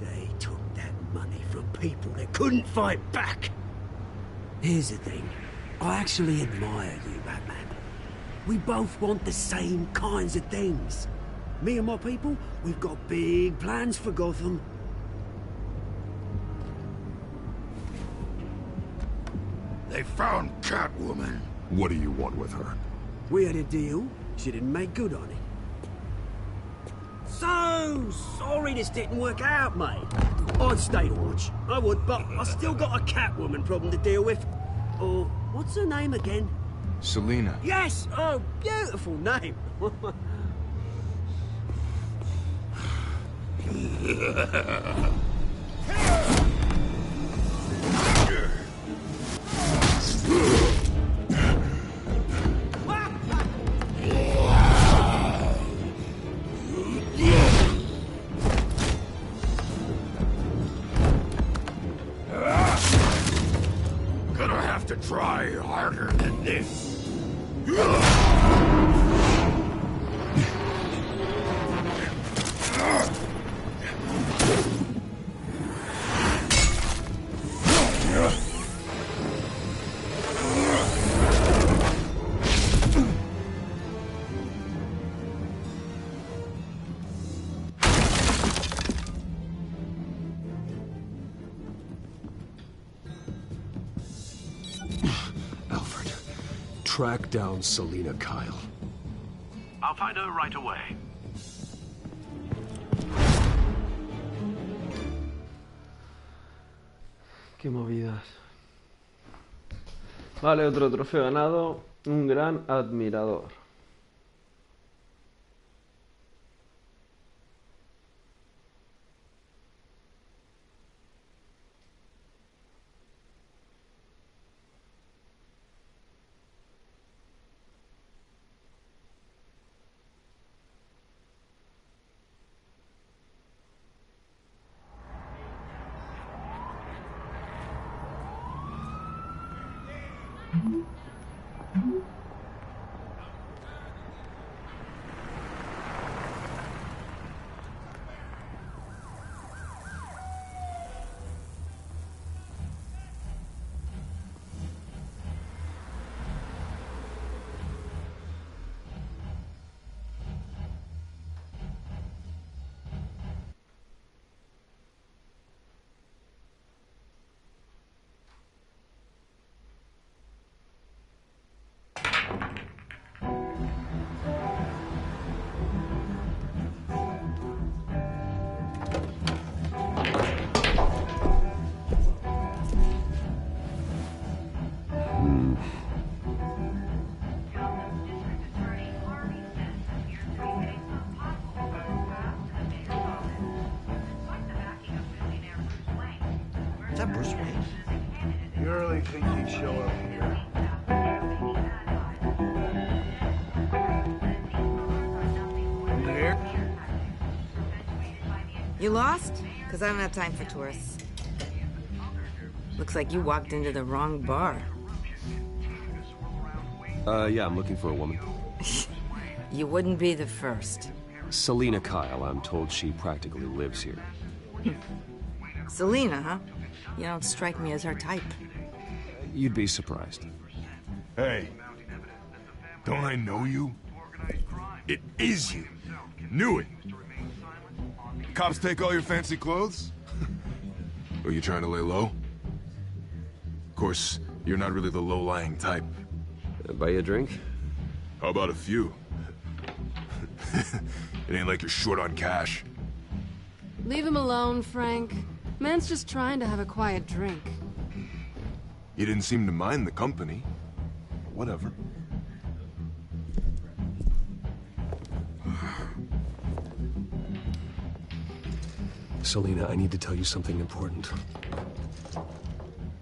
they took that money from people that couldn't fight back. Here's the thing. I actually admire you, Batman. We both want the same kinds of things. Me and my people, we've got big plans for Gotham. They found Catwoman. What do you want with her? We had a deal. She didn't make good on it. So sorry this didn't work out, mate. I'd stay to watch. I would, but I still got a Catwoman problem to deal with. Oh, what's her name again? Selina. Yes! Oh, beautiful name. Gonna have to try harder than this. Track down Selina Kyle. I'll find her right away. Qué movidas. Vale, otro trofeo ganado. Un gran admirador. Is that Bruce Wayne? You really think he'd show up here? You here? You lost? Because I don't have time for tourists. Looks like you walked into the wrong bar. Yeah, I'm looking for a woman. You wouldn't be the first. Selina Kyle, I'm told she practically lives here. Selina, huh? You don't strike me as her type. You'd be surprised. Hey, don't I know you? It is you. Knew it. Cops take all your fancy clothes? Are you trying to lay low? Of course, you're not really the low-lying type. Buy you a drink? How about a few? It ain't like you're short on cash. Leave him alone, Frank. Man's just trying to have a quiet drink. You didn't seem to mind the company. Whatever. Selina, I need to tell you something important.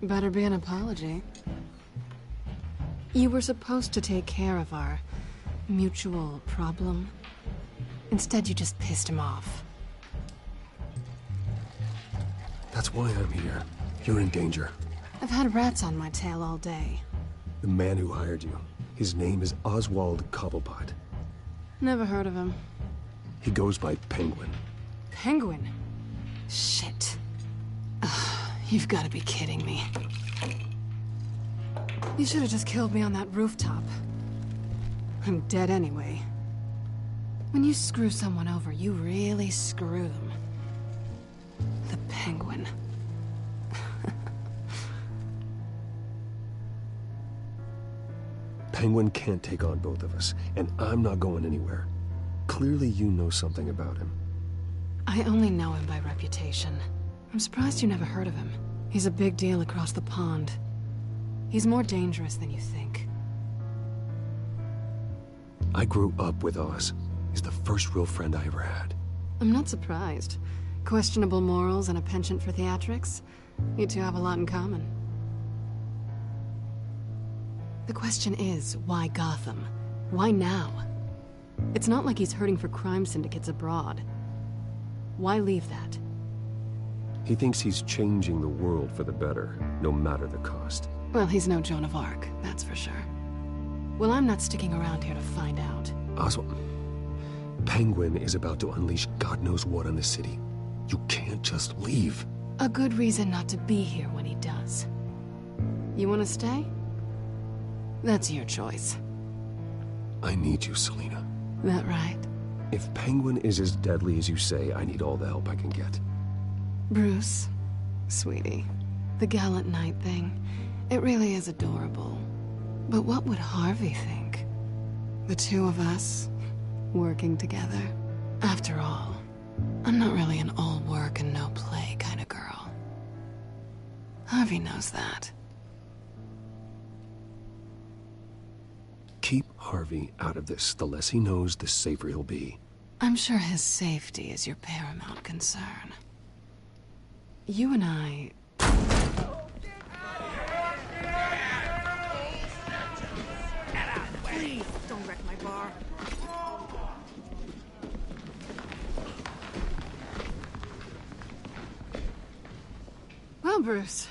Better be an apology. You were supposed to take care of our mutual problem. Instead, you just pissed him off. That's why I'm here. You're in danger. I've had rats on my tail all day. The man who hired you, his name is Oswald Cobblepot. Never heard of him. He goes by Penguin. Penguin? Shit. Ugh, you've got to be kidding me. You should have just killed me on that rooftop. I'm dead anyway. When you screw someone over, you really screw them. The Penguin. Penguin can't take on both of us, and I'm not going anywhere. Clearly you know something about him. I only know him by reputation. I'm surprised you never heard of him. He's a big deal across the pond. He's more dangerous than you think. I grew up with Oz. He's the first real friend I ever had. I'm not surprised. Questionable morals and a penchant for theatrics. You two have a lot in common. The question is, why Gotham? Why now? It's not like he's hurting for crime syndicates abroad. Why leave that? He thinks he's changing the world for the better, no matter the cost. Well, he's no Joan of Arc, that's for sure. Well, I'm not sticking around here to find out. Oswald, Penguin is about to unleash God knows what on the city. You can't just leave. A good reason not to be here when he does. You want to stay? That's your choice. I need you, Selina. That right? If Penguin is as deadly as you say, I need all the help I can get. Bruce, sweetie, the gallant knight thing, it really is adorable. But what would Harvey think? The two of us, working together. After all, I'm not really an all work and no play kind of girl. Harvey knows that. Keep Harvey out of this. The less he knows, the safer he'll be. I'm sure his safety is your paramount concern. You and I... Please, don't wreck my bar. Well, Bruce,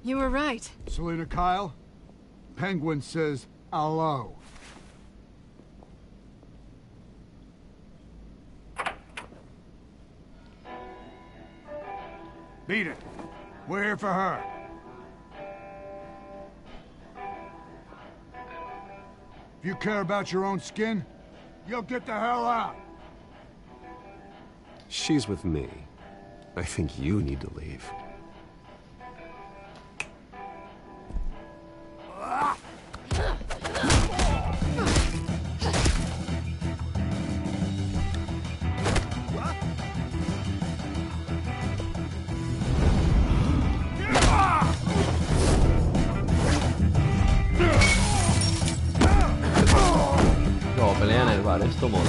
you were right. Selina Kyle, Penguin says hello. Beat it. We're here for her. If you care about your own skin, you'll get the hell out. She's with me. I think you need to leave. No, pelea en el bar, esto mola.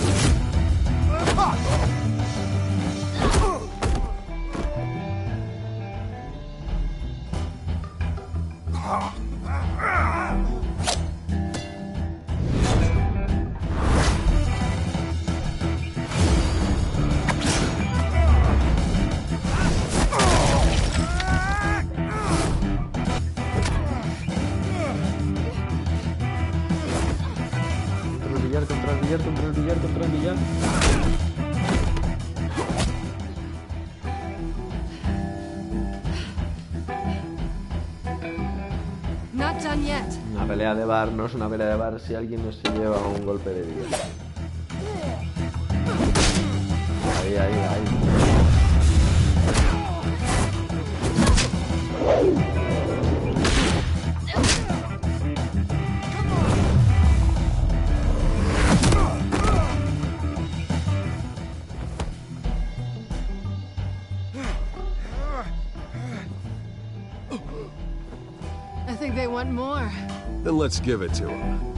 Contra el billar. Not done yet. Una pelea de bar no es una pelea de bar si alguien no se lleva un golpe de billar. Ahí. I think they want more. Then let's give it to him.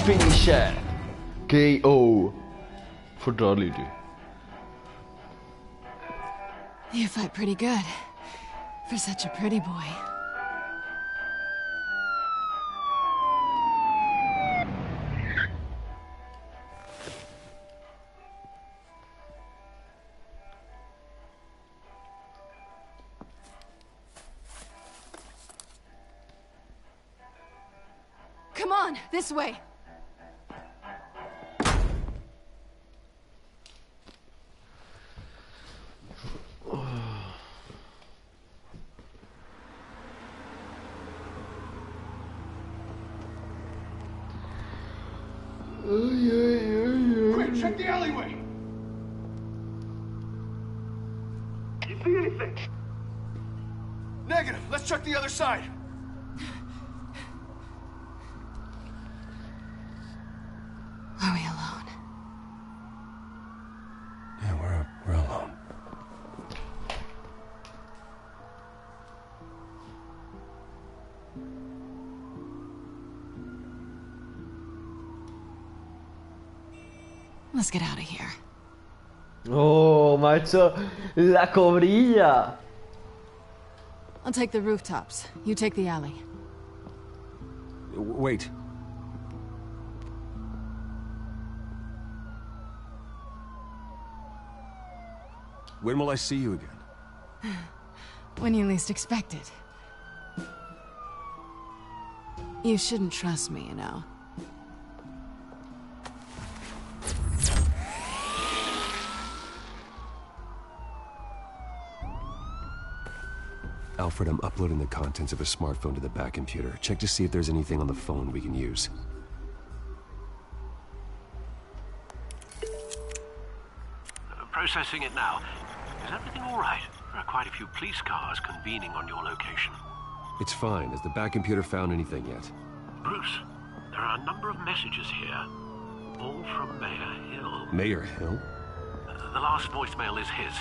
Finisher. KO. Fatality. You fight pretty good. For such a pretty boy. on, this way. Quick, check the alleyway. You see anything? Negative. Let's check the other side. Are we alone? Yeah, we're alone. Let's get out of here. Oh, macho, la cobrilla. I'll take the rooftops. You take the alley. Wait. When will I see you again? When you least expect it. You shouldn't trust me, you know. Alfred, I'm uploading the contents of a smartphone to the back computer. Check to see if there's anything on the phone we can use. Processing it now. Is everything all right? There are quite a few police cars convening on your location. It's fine. Has the back computer found anything yet? Bruce, there are a number of messages here. All from Mayor Hill. Mayor Hill? The last voicemail is his.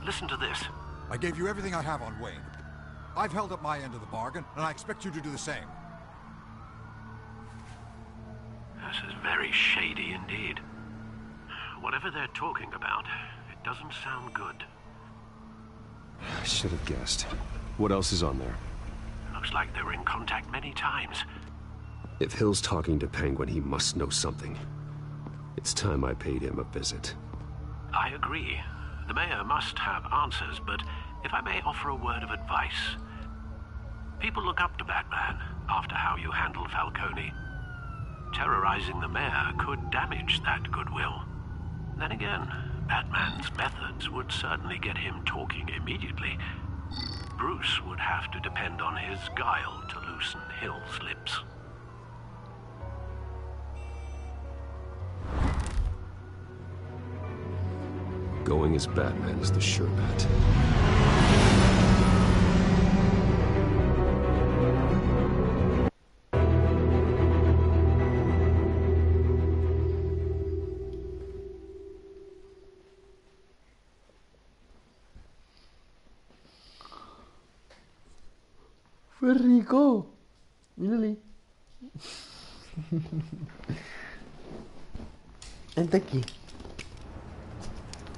Listen to this. I gave you everything I have on Wayne. I've held up my end of the bargain, and I expect you to do the same. This is very shady indeed. Whatever they're talking about, it doesn't sound good. I should have guessed. What else is on there? Looks like they were in contact many times. If Hill's talking to Penguin, he must know something. It's time I paid him a visit. I agree. The mayor must have answers, but if I may offer a word of advice. People look up to Batman after how you handled Falcone. Terrorizing the mayor could damage that goodwill. Then again, Batman's methods would certainly get him talking immediately. Bruce would have to depend on his guile to loosen Hill's lips. Going as Batman is the sure bet. Fue rico. Mírale. Vente aquí.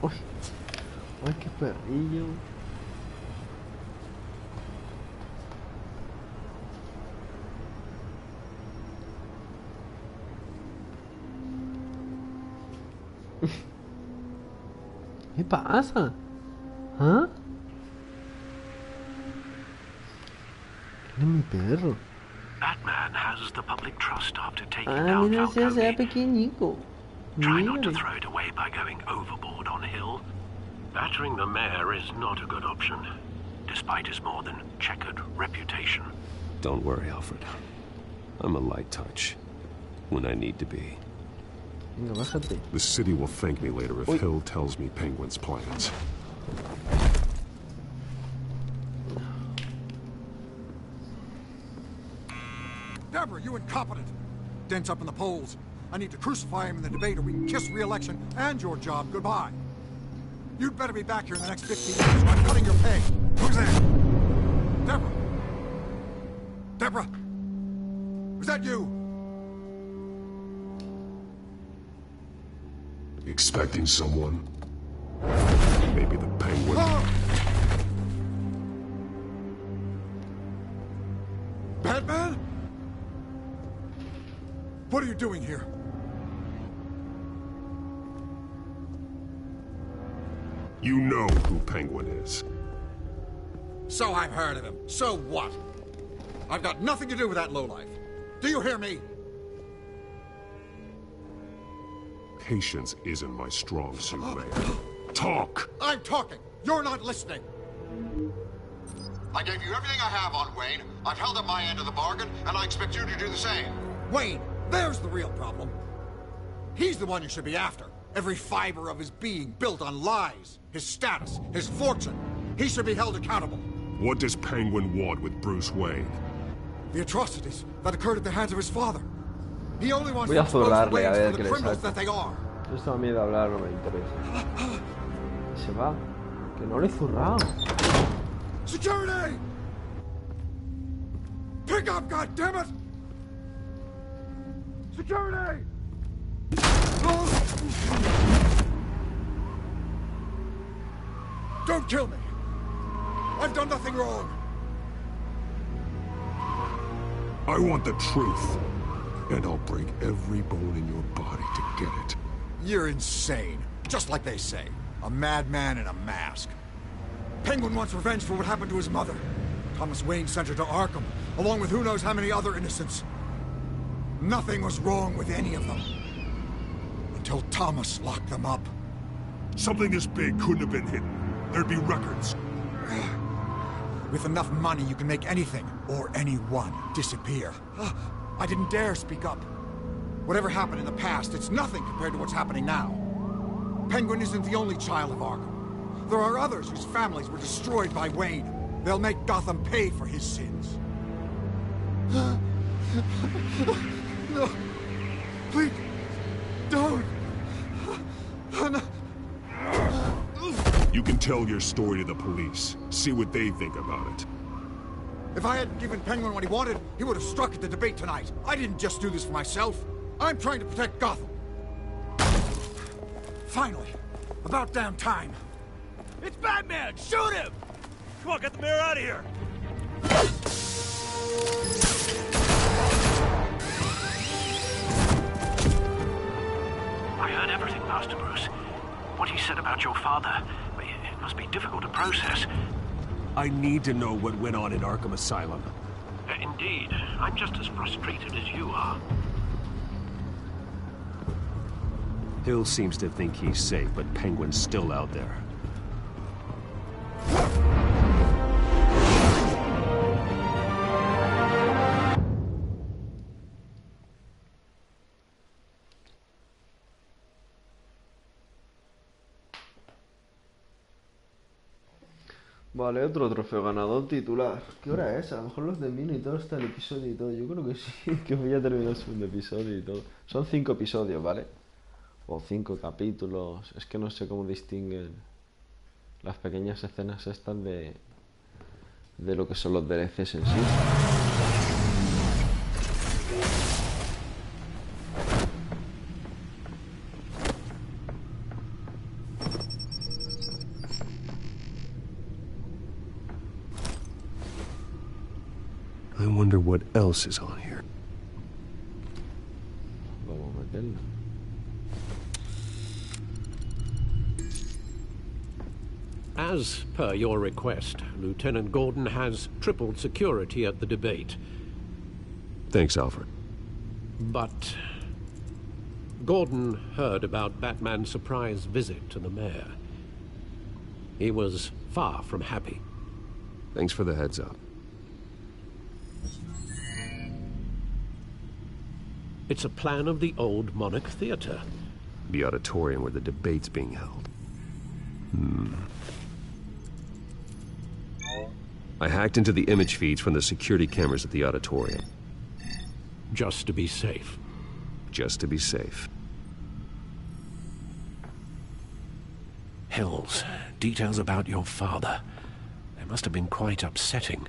Uy. Ay, qué perrillo. ¿Qué pasa? ¿Ah? Mi perro. Batman has the public trust after taking Ah, down mira, Falcone. ese pequeñico. Try not to Mírale. throw it away by going overboard on Hill. Battering the mayor is not a good option, despite his more than checkered reputation. Don't worry, Alfred. I'm a light touch. When I need to be. Venga, bájate. The city will thank me later if Uy. Hill tells me Penguin's plans. Deborah, you incompetent! Dent's up in the polls. I need to crucify him in the debate or we can kiss re-election and your job goodbye. You'd better be back here in the next 15 minutes or I'm cutting your pay. Who's there? Deborah! Deborah! Was that you? Expecting someone? Maybe the Penguin? Batman? What are you doing here? You know who Penguin is. So I've heard of him. So what? I've got nothing to do with that lowlife. Do you hear me? Patience isn't my strong suit, Mayor. Talk! I'm talking! You're not listening! I gave you everything I have on Wayne. I've held up my end of the bargain, and I expect you to do the same. Wayne, there's the real problem. He's the one you should be after. Every fiber of his being built on lies. His status, his fortune. He should be held accountable. What does Penguin want with Bruce Wayne? The atrocities that occurred at the hands of his father. He only wants Voy a to expose the zurrarle a Waynes ver for qué the le criminals saco. that they are. Esto a mí de hablar no me interesa. Se va. Que no le he zurrado. Security! Pick up, goddammit! Security! Don't kill me! I've done nothing wrong! I want the truth. And I'll break every bone in your body to get it. You're insane. Just like they say. A madman in a mask. Penguin wants revenge for what happened to his mother. Thomas Wayne sent her to Arkham, along with who knows how many other innocents. Nothing was wrong with any of them. Until Thomas locked them up. Something this big couldn't have been hidden. There'd be records. With enough money, you can make anything, or anyone, disappear. I didn't dare speak up. Whatever happened in the past, it's nothing compared to what's happening now. Penguin isn't the only child of Arkham. There are others whose families were destroyed by Wayne. They'll make Gotham pay for his sins. No. Please. Don't. No. You can tell your story to the police. See what they think about it. If I hadn't given Penguin what he wanted, he would have struck at the debate tonight. I didn't just do this for myself. I'm trying to protect Gotham. Finally. About damn time. It's Batman! Shoot him! Come on, get the mayor out of here! I heard everything, Master Bruce. What he said about your father, it must be difficult to process. I need to know what went on in Arkham Asylum. Indeed. I'm just as frustrated as you are. Hill seems to think he's safe, but Penguin's still out there. Vale, otro trofeo ganador titular. ¿Qué hora es? A lo mejor los termino y todo está el episodio y todo. Yo creo que sí, que voy a terminar el segundo episodio y todo. Son 5 episodios, ¿vale? O 5 capítulos. Es que no sé cómo distinguen las pequeñas escenas estas de lo que son los DLCs en sí. I wonder what else is on here. Vamos a meterlo. As per your request, Lieutenant Gordon has tripled security at the debate. Thanks, Alfred. But Gordon heard about Batman's surprise visit to the mayor. He was far from happy. Thanks for the heads up. It's a plan of the old Monarch Theater. The auditorium where the debate's being held. I hacked into the image feeds from the security cameras at the auditorium. Just to be safe. Just to be safe. Hills, details about your father. They must have been quite upsetting.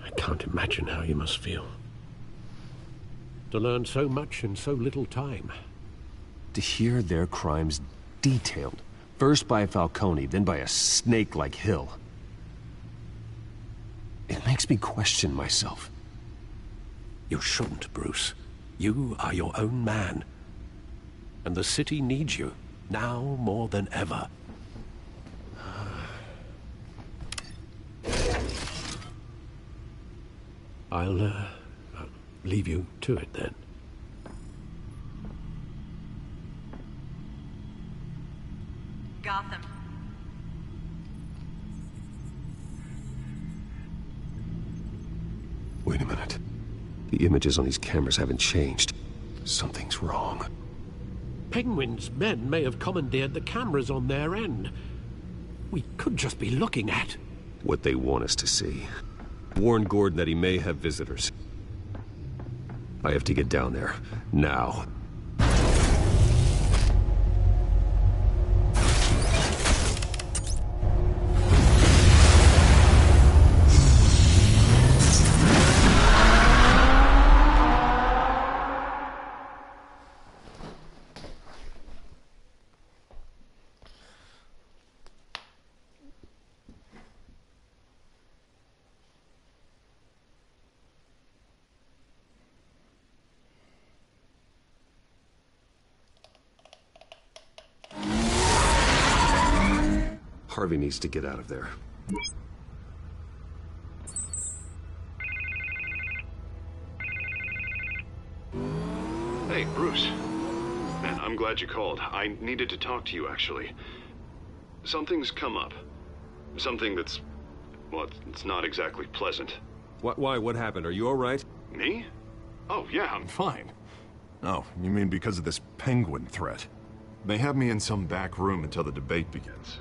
I can't imagine how you must feel. To learn so much in so little time. To hear their crimes detailed. First by Falcone, then by a snake like Hill. It makes me question myself. You shouldn't, Bruce. You are your own man. And the city needs you, now more than ever. I'll leave you to it then. Wait a minute. The images on these cameras haven't changed. Something's wrong. Penguin's men may have commandeered the cameras on their end. We could just be looking at what they want us to see. Warn Gordon that he may have visitors. I have to get down there, now. Harvey needs to get out of there. Hey, Bruce. Man, I'm glad you called. I needed to talk to you, actually. Something's come up. Something that's... well, it's not exactly pleasant. Why? What happened? Are you all right? Me? Oh, yeah, I'm fine. Oh, you mean because of this penguin threat? They have me in some back room until the debate begins.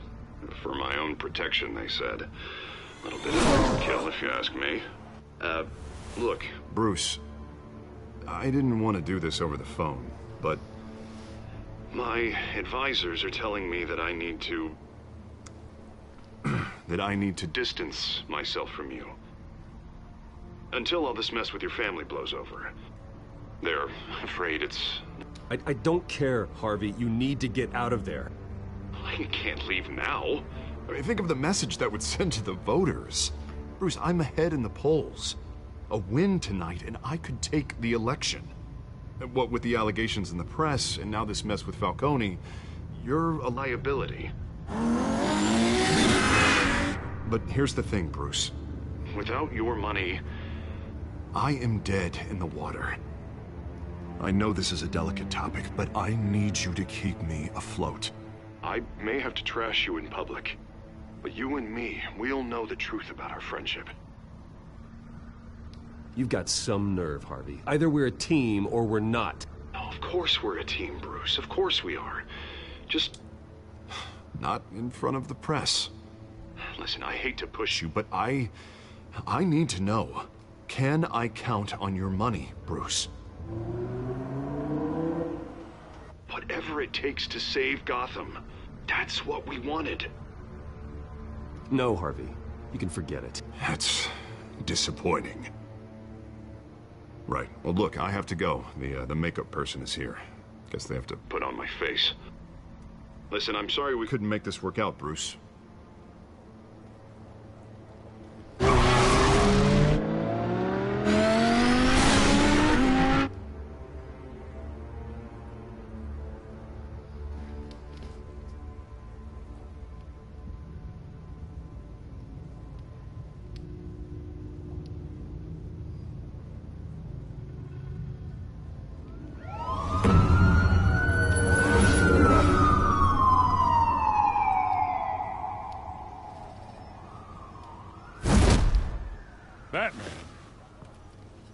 For my own protection, they said. A little bit of overkill, if you ask me. Look, Bruce, I didn't want to do this over the phone, but my advisors are telling me that I need to... that I need to distance myself from you. Until all this mess with your family blows over. They're afraid it's... I don't care, Harvey. You need to get out of there. I can't leave now. I mean, think of the message that would send to the voters. Bruce, I'm ahead in the polls. A win tonight, and I could take the election. What with the allegations in the press, and now this mess with Falcone, you're a liability. But here's the thing, Bruce. Without your money, I am dead in the water. I know this is a delicate topic, but I need you to keep me afloat. I may have to trash you in public, but you and me, we'll know the truth about our friendship. You've got some nerve, Harvey. Either we're a team or we're not. Oh, of course we're a team, Bruce. Of course we are. Just... not in front of the press. Listen, I hate to push you, but I need to know. Can I count on your money, Bruce? Whatever it takes to save Gotham. That's what we wanted. No, Harvey. You can forget it. That's disappointing. Right. Well, look, I have to go. The makeup person is here. Guess they have to put on my face. Listen, I'm sorry we couldn't make this work out, Bruce. Batman.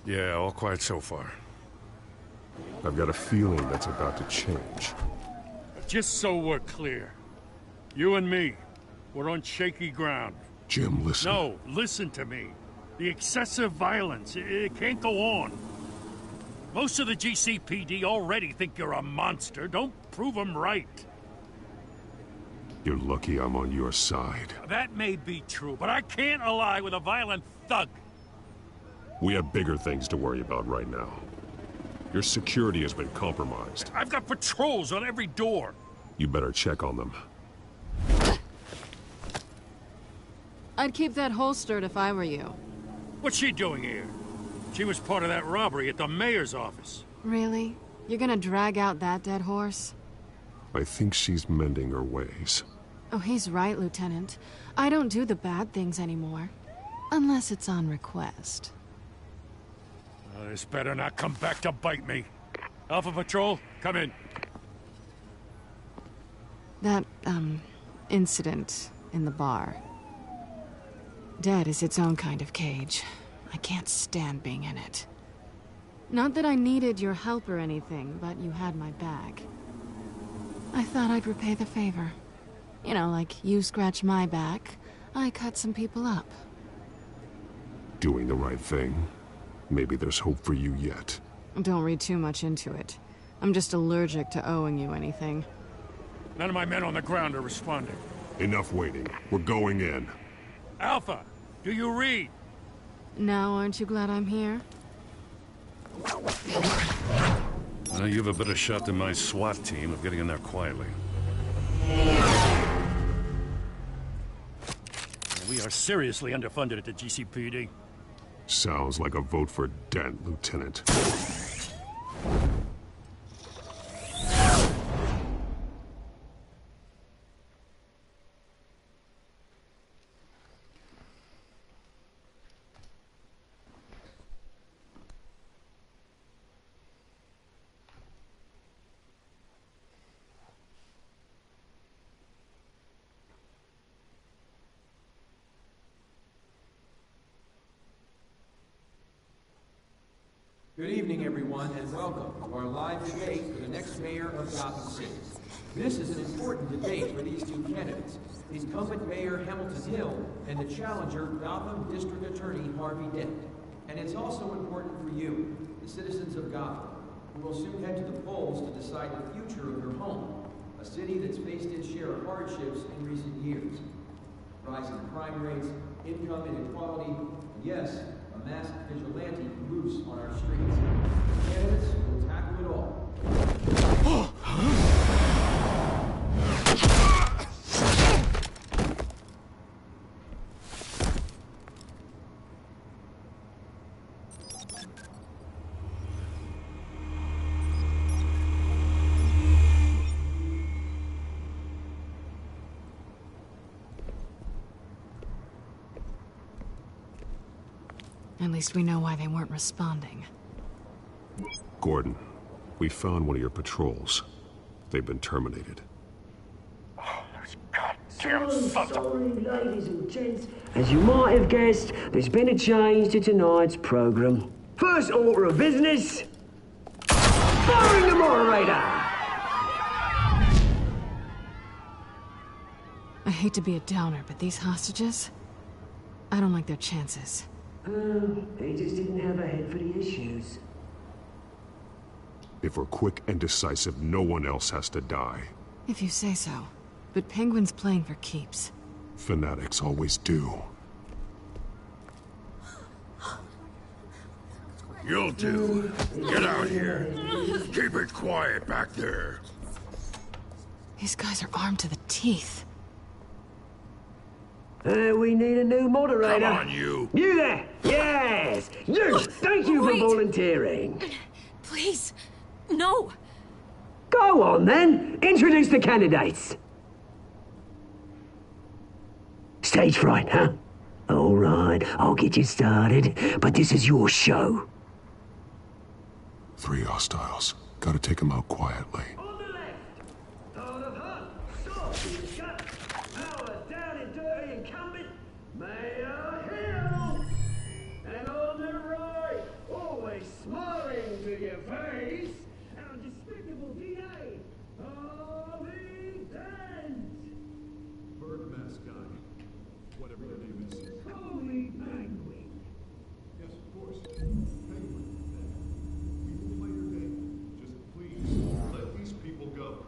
Yeah, all quiet so far. I've got a feeling that's about to change. Just so we're clear, you and me, we're on shaky ground. Jim, listen. No, listen to me. The excessive violence, it can't go on. Most of the GCPD already think you're a monster. Don't prove them right. You're lucky I'm on your side. That may be true, but I can't ally with a violent thug. We have bigger things to worry about right now. Your security has been compromised. I've got patrols on every door. You better check on them. I'd keep that holstered if I were you. What's she doing here? She was part of that robbery at the mayor's office. Really? You're gonna drag out that dead horse? I think she's mending her ways. Oh, he's right, Lieutenant. I don't do the bad things anymore. Unless it's on request. This better not come back to bite me. Alpha Patrol, come in. That, incident in the bar. Dead is its own kind of cage. I can't stand being in it. Not that I needed your help or anything, but you had my back. I thought I'd repay the favor. You know, like you scratch my back, I cut some people up. Doing the right thing? Maybe there's hope for you yet. Don't read too much into it. I'm just allergic to owing you anything. None of my men on the ground are responding. Enough waiting. We're going in. Alpha, do you read? Now aren't you glad I'm here? Well, you have a better shot than my SWAT team of getting in there quietly. We are seriously underfunded at the GCPD. Sounds like a vote for Dent, Lieutenant. Good evening, everyone, and welcome to our live debate for the next mayor of Gotham City. This is an important debate for these two candidates, incumbent Mayor Hamilton Hill and the challenger Gotham District Attorney Harvey Dent. And it's also important for you, the citizens of Gotham, who will soon head to the polls to decide the future of your home, a city that's faced its share of hardships in recent years. Rising crime rates, income inequality, and yes, a masked vigilante loose on our streets. Candidates will tackle it all. At least we know why they weren't responding. Gordon, we found one of your patrols. They've been terminated. Damn sorry, ladies and gents. As you might have guessed, there's been a change to tonight's program. First order of business, firing the moderator! I hate to be a downer, but these hostages, I don't like their chances. They just didn't have a head for the issues. If we're quick and decisive, no one else has to die. If you say so. But Penguin's playing for keeps. Fanatics always do. You'll do. Get out here. Keep it quiet back there. These guys are armed to the teeth. We need a new moderator. Come on, you. You there! Yes! You! Thank you for volunteering. Please, no. Go on, then. Introduce the candidates. Stage fright, huh? All right, I'll get you started, but this is your show. 3 hostiles. Gotta take them out quietly. On the left, Thought of Hunt, soft in the gut, power down and dirty incumbent, Mayor Hill. And on the right, always smiling to your face, our despicable DA, Harvey Dent. Bird mask guy. Whatever your name is. Call me Penguin. Yes, of course. Penguin. We will play your game. Just please, let these people go.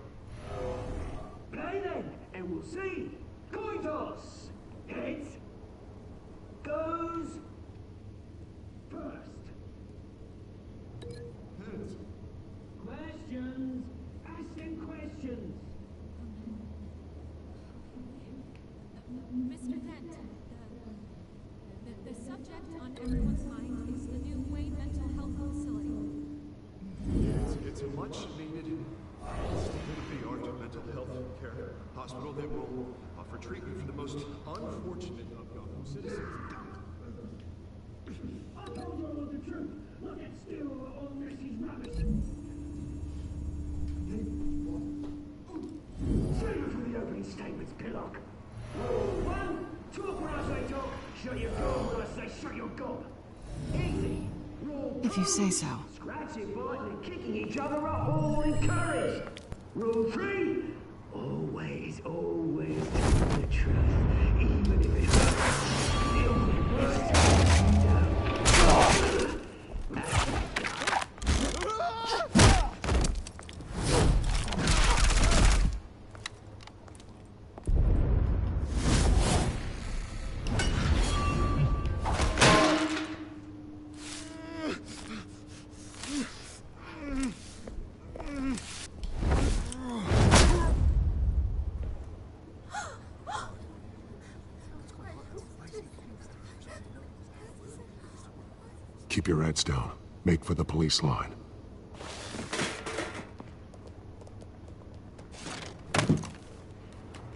Play then, and we'll see. Coin toss. Heads goes first. Heads. Questions. Ask them questions. Mr. Dent, the subject on everyone's mind is the new Wayne Mental Health Facility. It's a much-needed, state-of-the-art mental health care hospital that will offer treatment for the most unfortunate of Gotham citizens. I told you all the truth. Look at still all this is rubbish. Save it for the opening statements, Pillock. 1, talk when I say talk. Shut your gob when I say shut your gob. Easy. If you say so. Scratching, biting, and kicking each other are all encouraged. Rule 3. Always, always tell the truth, even if it hurts. The only words Keep your heads down. Make for the police line.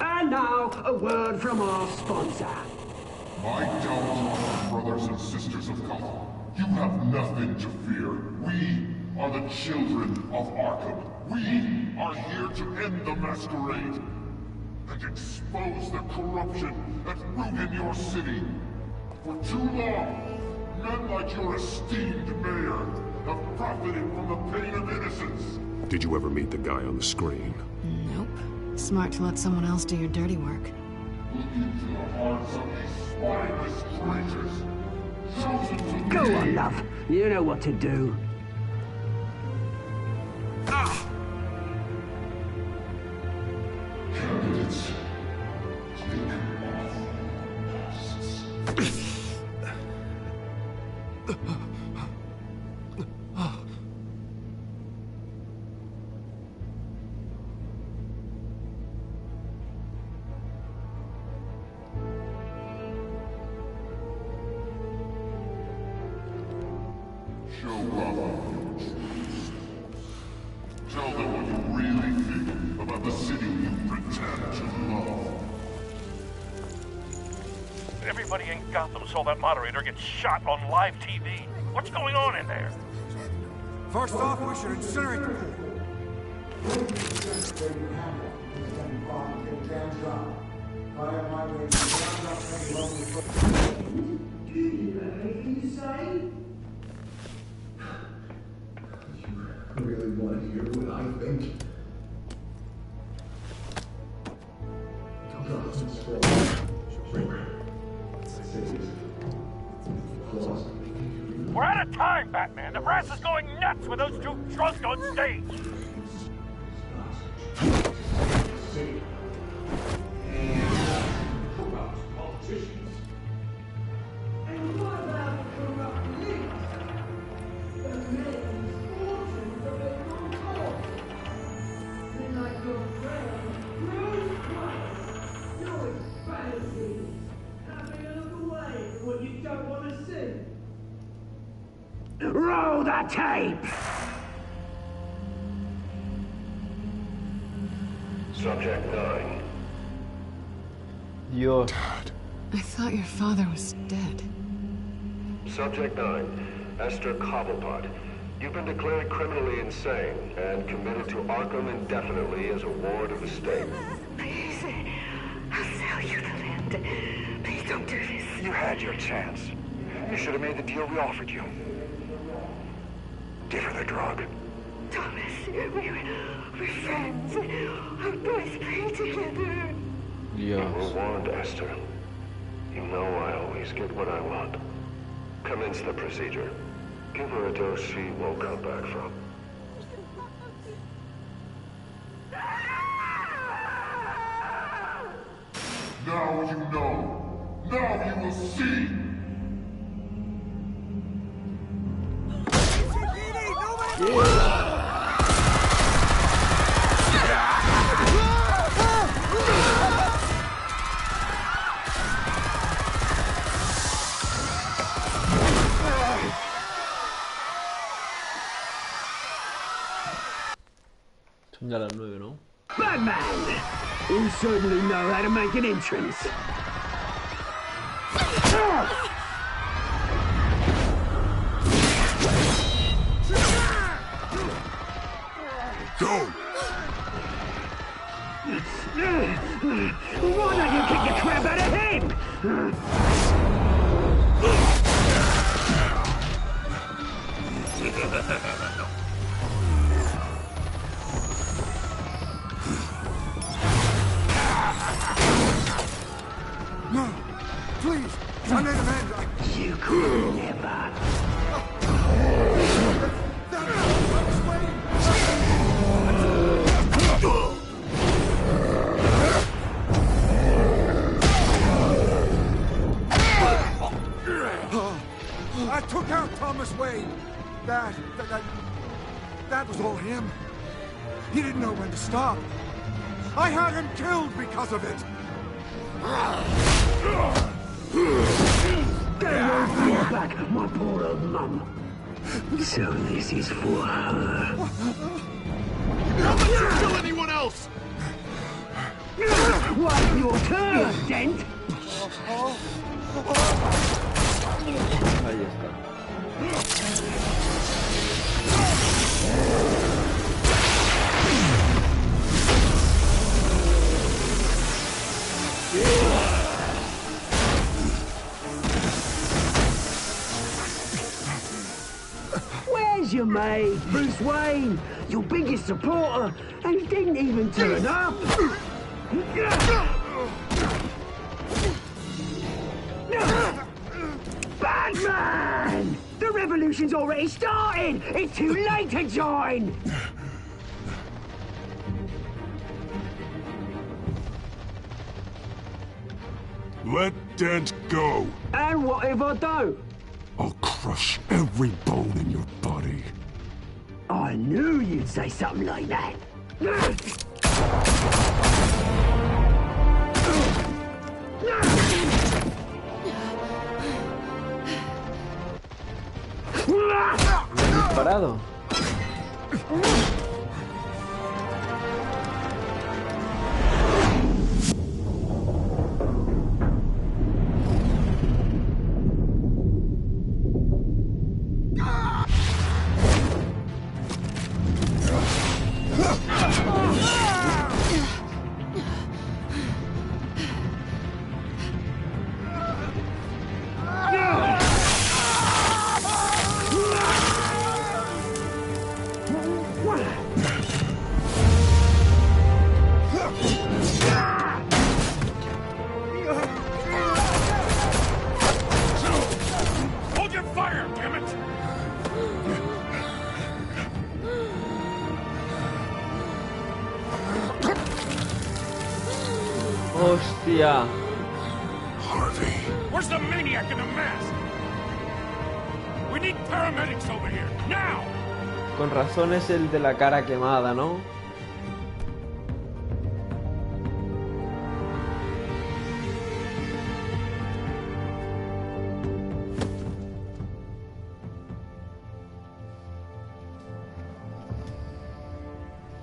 And now, a word from our sponsor. My downtown brothers and sisters of Gotham, you have nothing to fear. We are the children of Arkham. We are here to end the masquerade and expose the corruption that rooted your city. For too long, men like your esteemed mayor have profited from the pain of innocence. Did you ever meet the guy on the screen? Nope. Smart to let someone else do your dirty work. Look into the hearts of these spineless traitors, chosen to Go lead. on, love. You know what to do. Candidates, take off masks. Show Gotham your truth. Tell them what you really think about the city you pretend to love. Everybody in Gotham saw that moderator get shot on live TV. What's going on in there? First off, we should incinerate the pool. Do you have anything to say? You really want to hear what I think? We're out of time, Batman. The press is going nuts with those two drunks on stage. And what about the corrupt police? The men's fortunes of their own cause. They're like your friend, Bruce Price. Your fantasies. Having a look away from what you don't want to see. Roll the tape! Subject 9. Yo. I thought your father was dead. Subject 9. Esther Cobblepot. You've been declared criminally insane and committed to Arkham indefinitely as a ward of the state. Please, I'll sell you the land. Please don't do this. You had your chance. You should have made the deal we offered you. Give her the drug. Thomas, we're friends. Our boys play together. You were warned, Esther. You know I always get what I want. Commence the procedure. Give her a dose she won't come back from. Now you know. Now you will see. Son ya las 9, ¿no? Batman! You certainly know how to make an entrance. Go! Why don't you kick the crap out of him? No, please, I made amends. You could never. I took out Thomas Wayne. That was all him. He didn't know when to stop. I had him killed because of it. Get your back, my poor old mum. So this is for her. How about you kill anyone else? Wipe your turn, Dent. Ahí está. Where's your mate, Bruce Wayne? Your biggest supporter, and he didn't even turn up. Batman! The revolution's already started! It's too late to join! Let Dent go. And what if I don't? I'll crush every bone in your body. I knew you'd say something like that. Disparado. Hold your fire, damn it! Hostia. Harvey. Where's the maniac in the mask? We need paramedics over here, now! Con razón es el de la cara quemada, ¿no?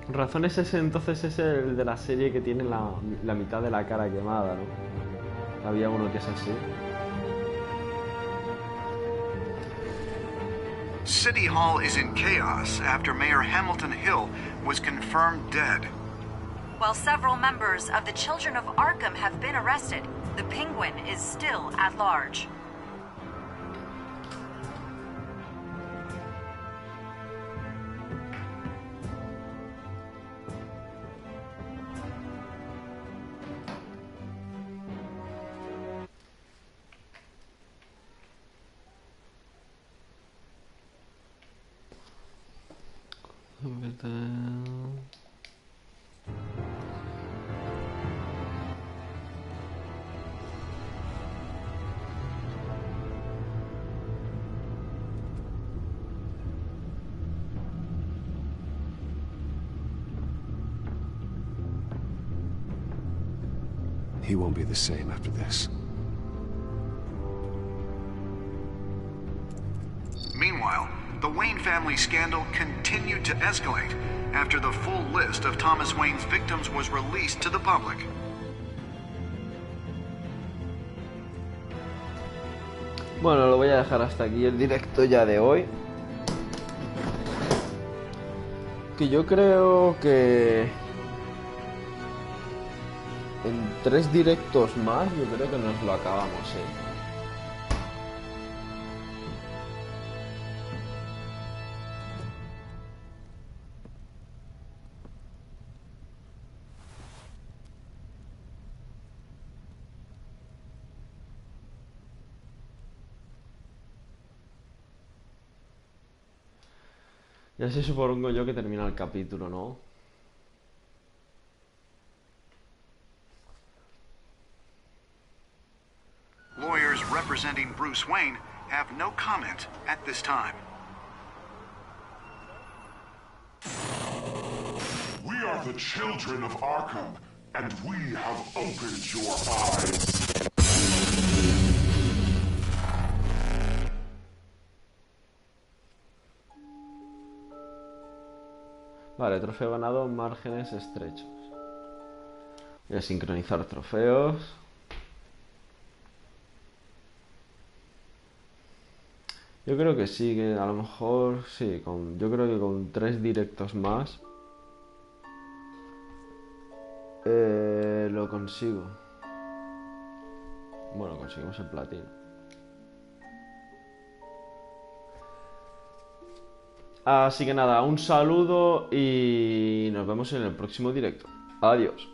Con razón ese entonces es el de la serie que tiene la mitad de la cara quemada, ¿no? Había uno que es así. City Hall is in chaos after Mayor Hamilton Hill was confirmed dead. While several members of the Children of Arkham have been arrested, the Penguin is still at large. He won't be the same after this. Meanwhile, the Wayne family scandal continued to escalate after the full list of Thomas Wayne's victims was released to the public. Bueno, lo voy a dejar hasta aquí el directo ya de hoy. Que yo creo que en 3 directos más yo creo que nos lo acabamos, Y así supongo yo que termina el capítulo, ¿no? Lawyers representing Bruce Wayne have no comment at this time. We are the children of Arkham, and we have opened your eyes. Vale, trofeo ganado, márgenes estrechos. Voy a sincronizar trofeos. Yo creo que sí, que a lo mejor sí, yo creo que con 3 directos más lo consigo. Bueno, conseguimos el platino. Así que nada, un saludo y nos vemos en el próximo directo. Adiós.